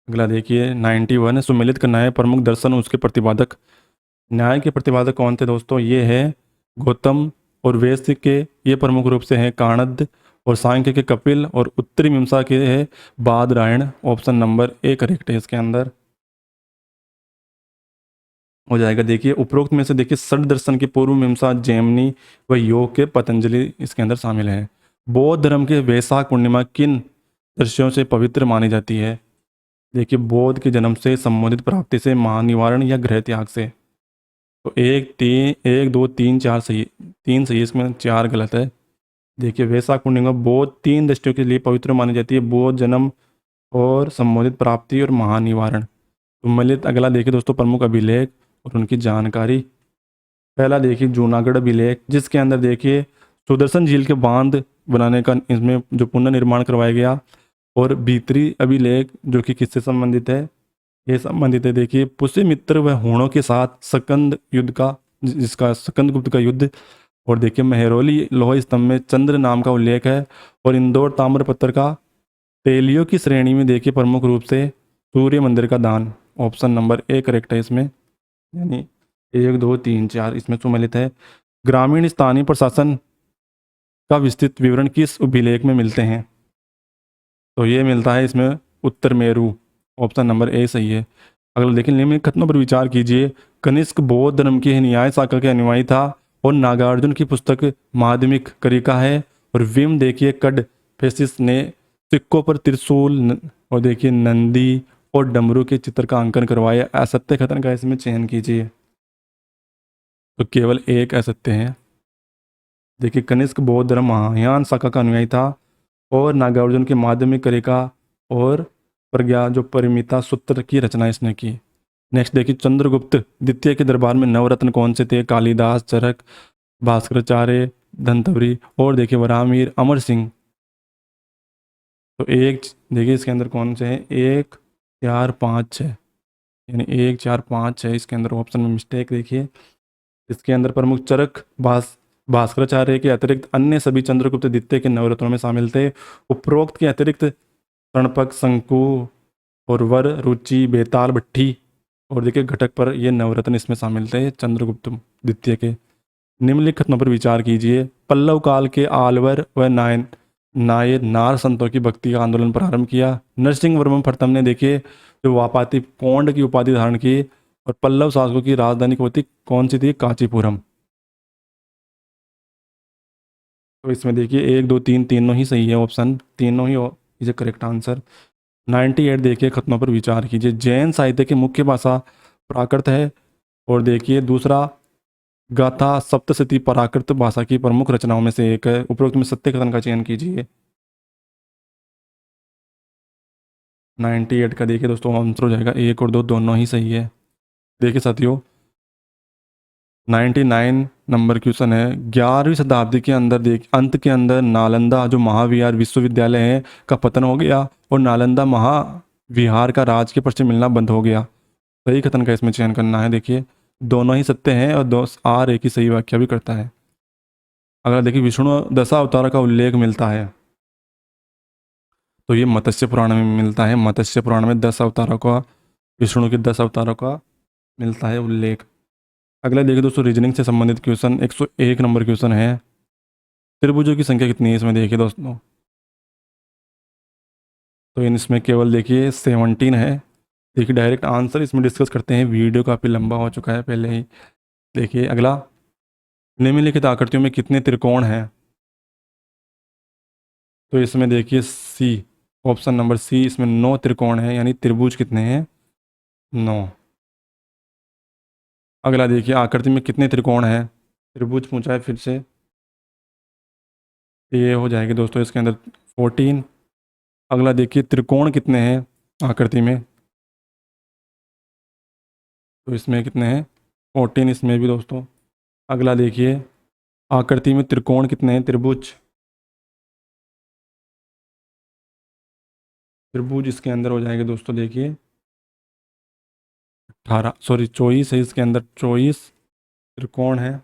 अगला देखिए 91 है सुमेलित करना है प्रमुख दर्शन उसके प्रतिपादक। न्याय के प्रतिपादक कौन थे दोस्तों? ये है गौतम। और वैश्य के ये प्रमुख रूप से हैं काणद। और सांख्य के कपिल। और उत्तरी मीमांसा के है Badarayana, option number A correct है इसके अंदर हो जाएगा। देखिए उपरोक्त में से देखिए षड दर्शन की पूर्व मीमांसा जैमिनी व योग के पतंजलि इसके अंदर शामिल है। बौद्ध धर्म के वैशाख पूर्णिमा किन दृश्यों से पवित्र मानी जाती है? देखिए बौद्ध के जन्म से, संबोधित प्राप्ति से, महानिवारण या गृह त्याग से। तो 1 2 3 4 सही, 3 सही इसमें 4 गलत है। देखिए वैशाख पूर्णिमा बौद्ध 3 दृष्टियों के लिए पवित्र मानी जाती है, बौद्ध जन्म और संबोधित प्राप्ति और महानिवारण। तो मिलित अगला देखिए दोस्तों प्रमुख अभिलेख और उनकी जानकारी। पहला देखिए जूनागढ़ अभिलेख, जिसके अंदर देखिए सुदर्शन झील के बांध बनाने का इसमें जो पुनर्निर्माण करवाया गया। और भीतरी अभिलेख जो कि किससे संबंधित है? ये संबंधित है देखिए पुष्यमित्र व हूणों के साथ सकंद युद्ध का, जिसका सकंद गुप्त का युद्ध। और देखिए मेहरौली लोह स्तंभ में चंद्र नाम का उल्लेख है। और इंदौर ताम्रपत्र का तेलियों की श्रेणी में देखिए प्रमुख रूप से सूर्य मंदिर का दान, ऑप्शन नंबर ए करेक्ट है इसमें, यानी 1 2 3 4 इसमें सम्मिलित है। ग्रामीण स्थानीय प्रशासन का विस्तृत विवरण किस अभिलेख में मिलते हैं? तो ये मिलता है इसमें उत्तर मेरू, ऑप्शन नंबर ए सही है। अगला देखिए निम्न कथनों पर विचार कीजिए। कनिष्क बौद्ध धर्म की न्याय शाखा के अनुयायी था। और नागार्जुन की पुस्तक माध्यमिक करिका है। और विम देखिए कड फेसिस ने सिक्कों पर त्रिशूल और देखिए नंदी और डमरू के चित्र का अंकन करवाया। असत्य कथन का इसमें चयन कीजिए। तो केवल एक असत्य है। देखिए कनिष्क बौद्ध धर्म महायान शाखा का अनुयायी था। और नागार्जुन के माध्यमिक करिका और प्रज्ञा जो परिमिता सूत्र की रचना इसने की। नेक्स्ट देखिए चंद्रगुप्त द्वितीय के दरबार में नवरत्न कौन से थे? कालिदास, चरक, भास्कराचार्य, धनतवरी और देखिए वराहमिहिर, अमर सिंह। तो एक देखिए इसके अंदर कौन से हैं? 1 4 5 6, यानी 1 4 5 6 इसके अंदर ऑप्शन में मिस्टेक देखिए। इसके अंदर प्रमुख चरक भास्कराचार्य के अतिरिक्त अन्य सभी चंद्रगुप्त द्वितीय के नवरत्नों में शामिल थे। उपरोक्त के अतिरिक्त रणपक, शंकु और वर, रुचि, बेताल, भट्टी और देखिए घटक पर ये नवरत्न इसमें शामिल थे चंद्रगुप्त द्वितीय के। निम्नलिखित कथनों पर विचार कीजिए। पल्लव काल के आलवर व नायर नार संतों की भक्ति का आंदोलन प्रारंभ किया। नरसिंह वर्मन प्रथम ने देखिए जो वापाति पोंड की उपाधि धारण की। और पल्लव शासकों की राजधानी कौन सी थी? कांचीपुरम। तो इसमें देखिए 1 2 3 तीनों ही सही है, ऑप्शन तीनों ही इज करेक्ट आंसर। 98 देखिए खतनों पर विचार कीजिए। जैन साहित्य की मुख्य भाषा प्राकृत है। और देखिए दूसरा, गाथा सप्तशती प्राकृत भाषा की प्रमुख रचनाओं में से एक है। उपरोक्त में सत्य कथन का चयन कीजिए। 98 का देखिए दोस्तों आंसर हो जाएगा 1 और 2 दोनों ही सही है। देखिए साथियों 99 नंबर क्वेश्चन है। 11वीं शताब्दी के अंदर अंत के अंदर नालंदा जो महाविहार विश्वविद्यालय है का पतन हो गया और नालंदा महाविहार का राज के पश्चिम मिलना बंद हो गया। सही कथन का इसमें चयन करना है। देखिए दोनों ही सत्य हैं और दो आर एक ही सही व्याख्या भी करता है। अगर देखिए विष्णु दशा अवतार का उल्लेख मिलता है तो ये मत्स्य पुराण में मिलता है। मत्स्य पुराण में 10 अवतारों का, विष्णु के 10 अवतारों का मिलता है उल्लेख। अगला देखिए दोस्तों रीजनिंग से संबंधित क्वेश्चन 101 नंबर क्वेश्चन है। त्रिभुजों की संख्या कितनी है इसमें देखिए दोस्तों। तो इसमें केवल देखिए 17 है। देखिए डायरेक्ट आंसर इसमें डिस्कस करते हैं, वीडियो काफ़ी लंबा हो चुका है पहले ही। देखिए अगला, निम्नलिखित आकृतियों में कितने त्रिकोण हैं? तो इसमें देखिए सी, ऑप्शन नंबर सी, इसमें 9 त्रिकोण है, यानी त्रिभुज कितने हैं? 9। अगला देखिए आकृति में कितने त्रिकोण हैं? त्रिभुज पूछा है फिर से। ये हो जाएगी दोस्तों इसके अंदर 14। अगला देखिए त्रिकोण कितने हैं आकृति में? तो इसमें कितने हैं? 14 इसमें भी दोस्तों। अगला देखिए आकृति में त्रिकोण कितने हैं? त्रिभुज, त्रिभुज इसके अंदर हो जाएगा दोस्तों देखिए 18, सॉरी 24 है इसके अंदर, 24 त्रिकोण है।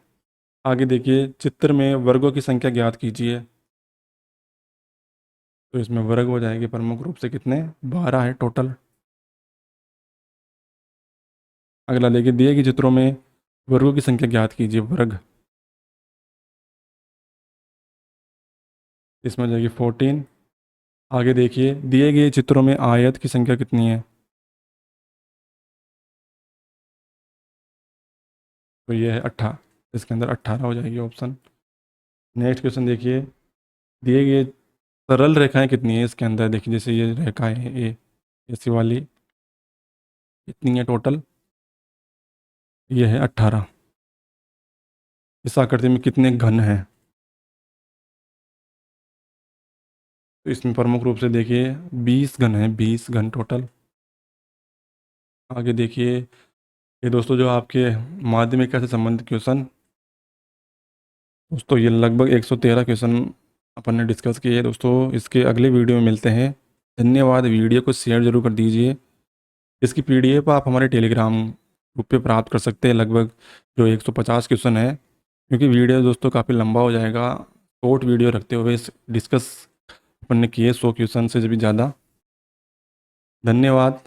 आगे देखिए चित्र में वर्गों की संख्या ज्ञात कीजिए। तो इसमें वर्ग हो जाएंगे प्रमुख रूप से कितने? 12 है टोटल। अगला देखिए दिए गए चित्रों में वर्गों की संख्या ज्ञात कीजिए। वर्ग इसमें हो जाएगी 14। आगे देखिए दिए गए चित्रों में आयत की संख्या कितनी है? तो ये है 18, इसके अंदर 18 हो जाएगी ऑप्शन। नेक्स्ट क्वेश्चन देखिए, दिए गए सरल रेखाएं कितनी है इसके अंदर? देखिए जैसे ये रेखा है ए, ऐसी वाली कितनी है टोटल? ये है 18। इस आकृति में कितने घन हैं? तो इसमें प्रमुख रूप से देखिए 20 घन है, 20 घन टोटल। आगे देखिए ये दोस्तों जो आपके माध्यमिक से संबंधित क्वेश्चन, दोस्तों ये लगभग 113 क्वेश्चन अपन ने डिस्कस किए हैं दोस्तों। इसके अगले वीडियो में मिलते हैं। धन्यवाद। वीडियो को शेयर जरूर कर दीजिए। इसकी पीडीएफ आप हमारे टेलीग्राम ग्रुप पे प्राप्त कर सकते हैं। लगभग जो 150 क्वेश्चन है, क्योंकि वीडियो दोस्तों काफ़ी लंबा हो जाएगा, शॉर्ट वीडियो रखते हुए डिस्कस अपन ने किए 100 क्वेश्चन से भी ज़्यादा। धन्यवाद।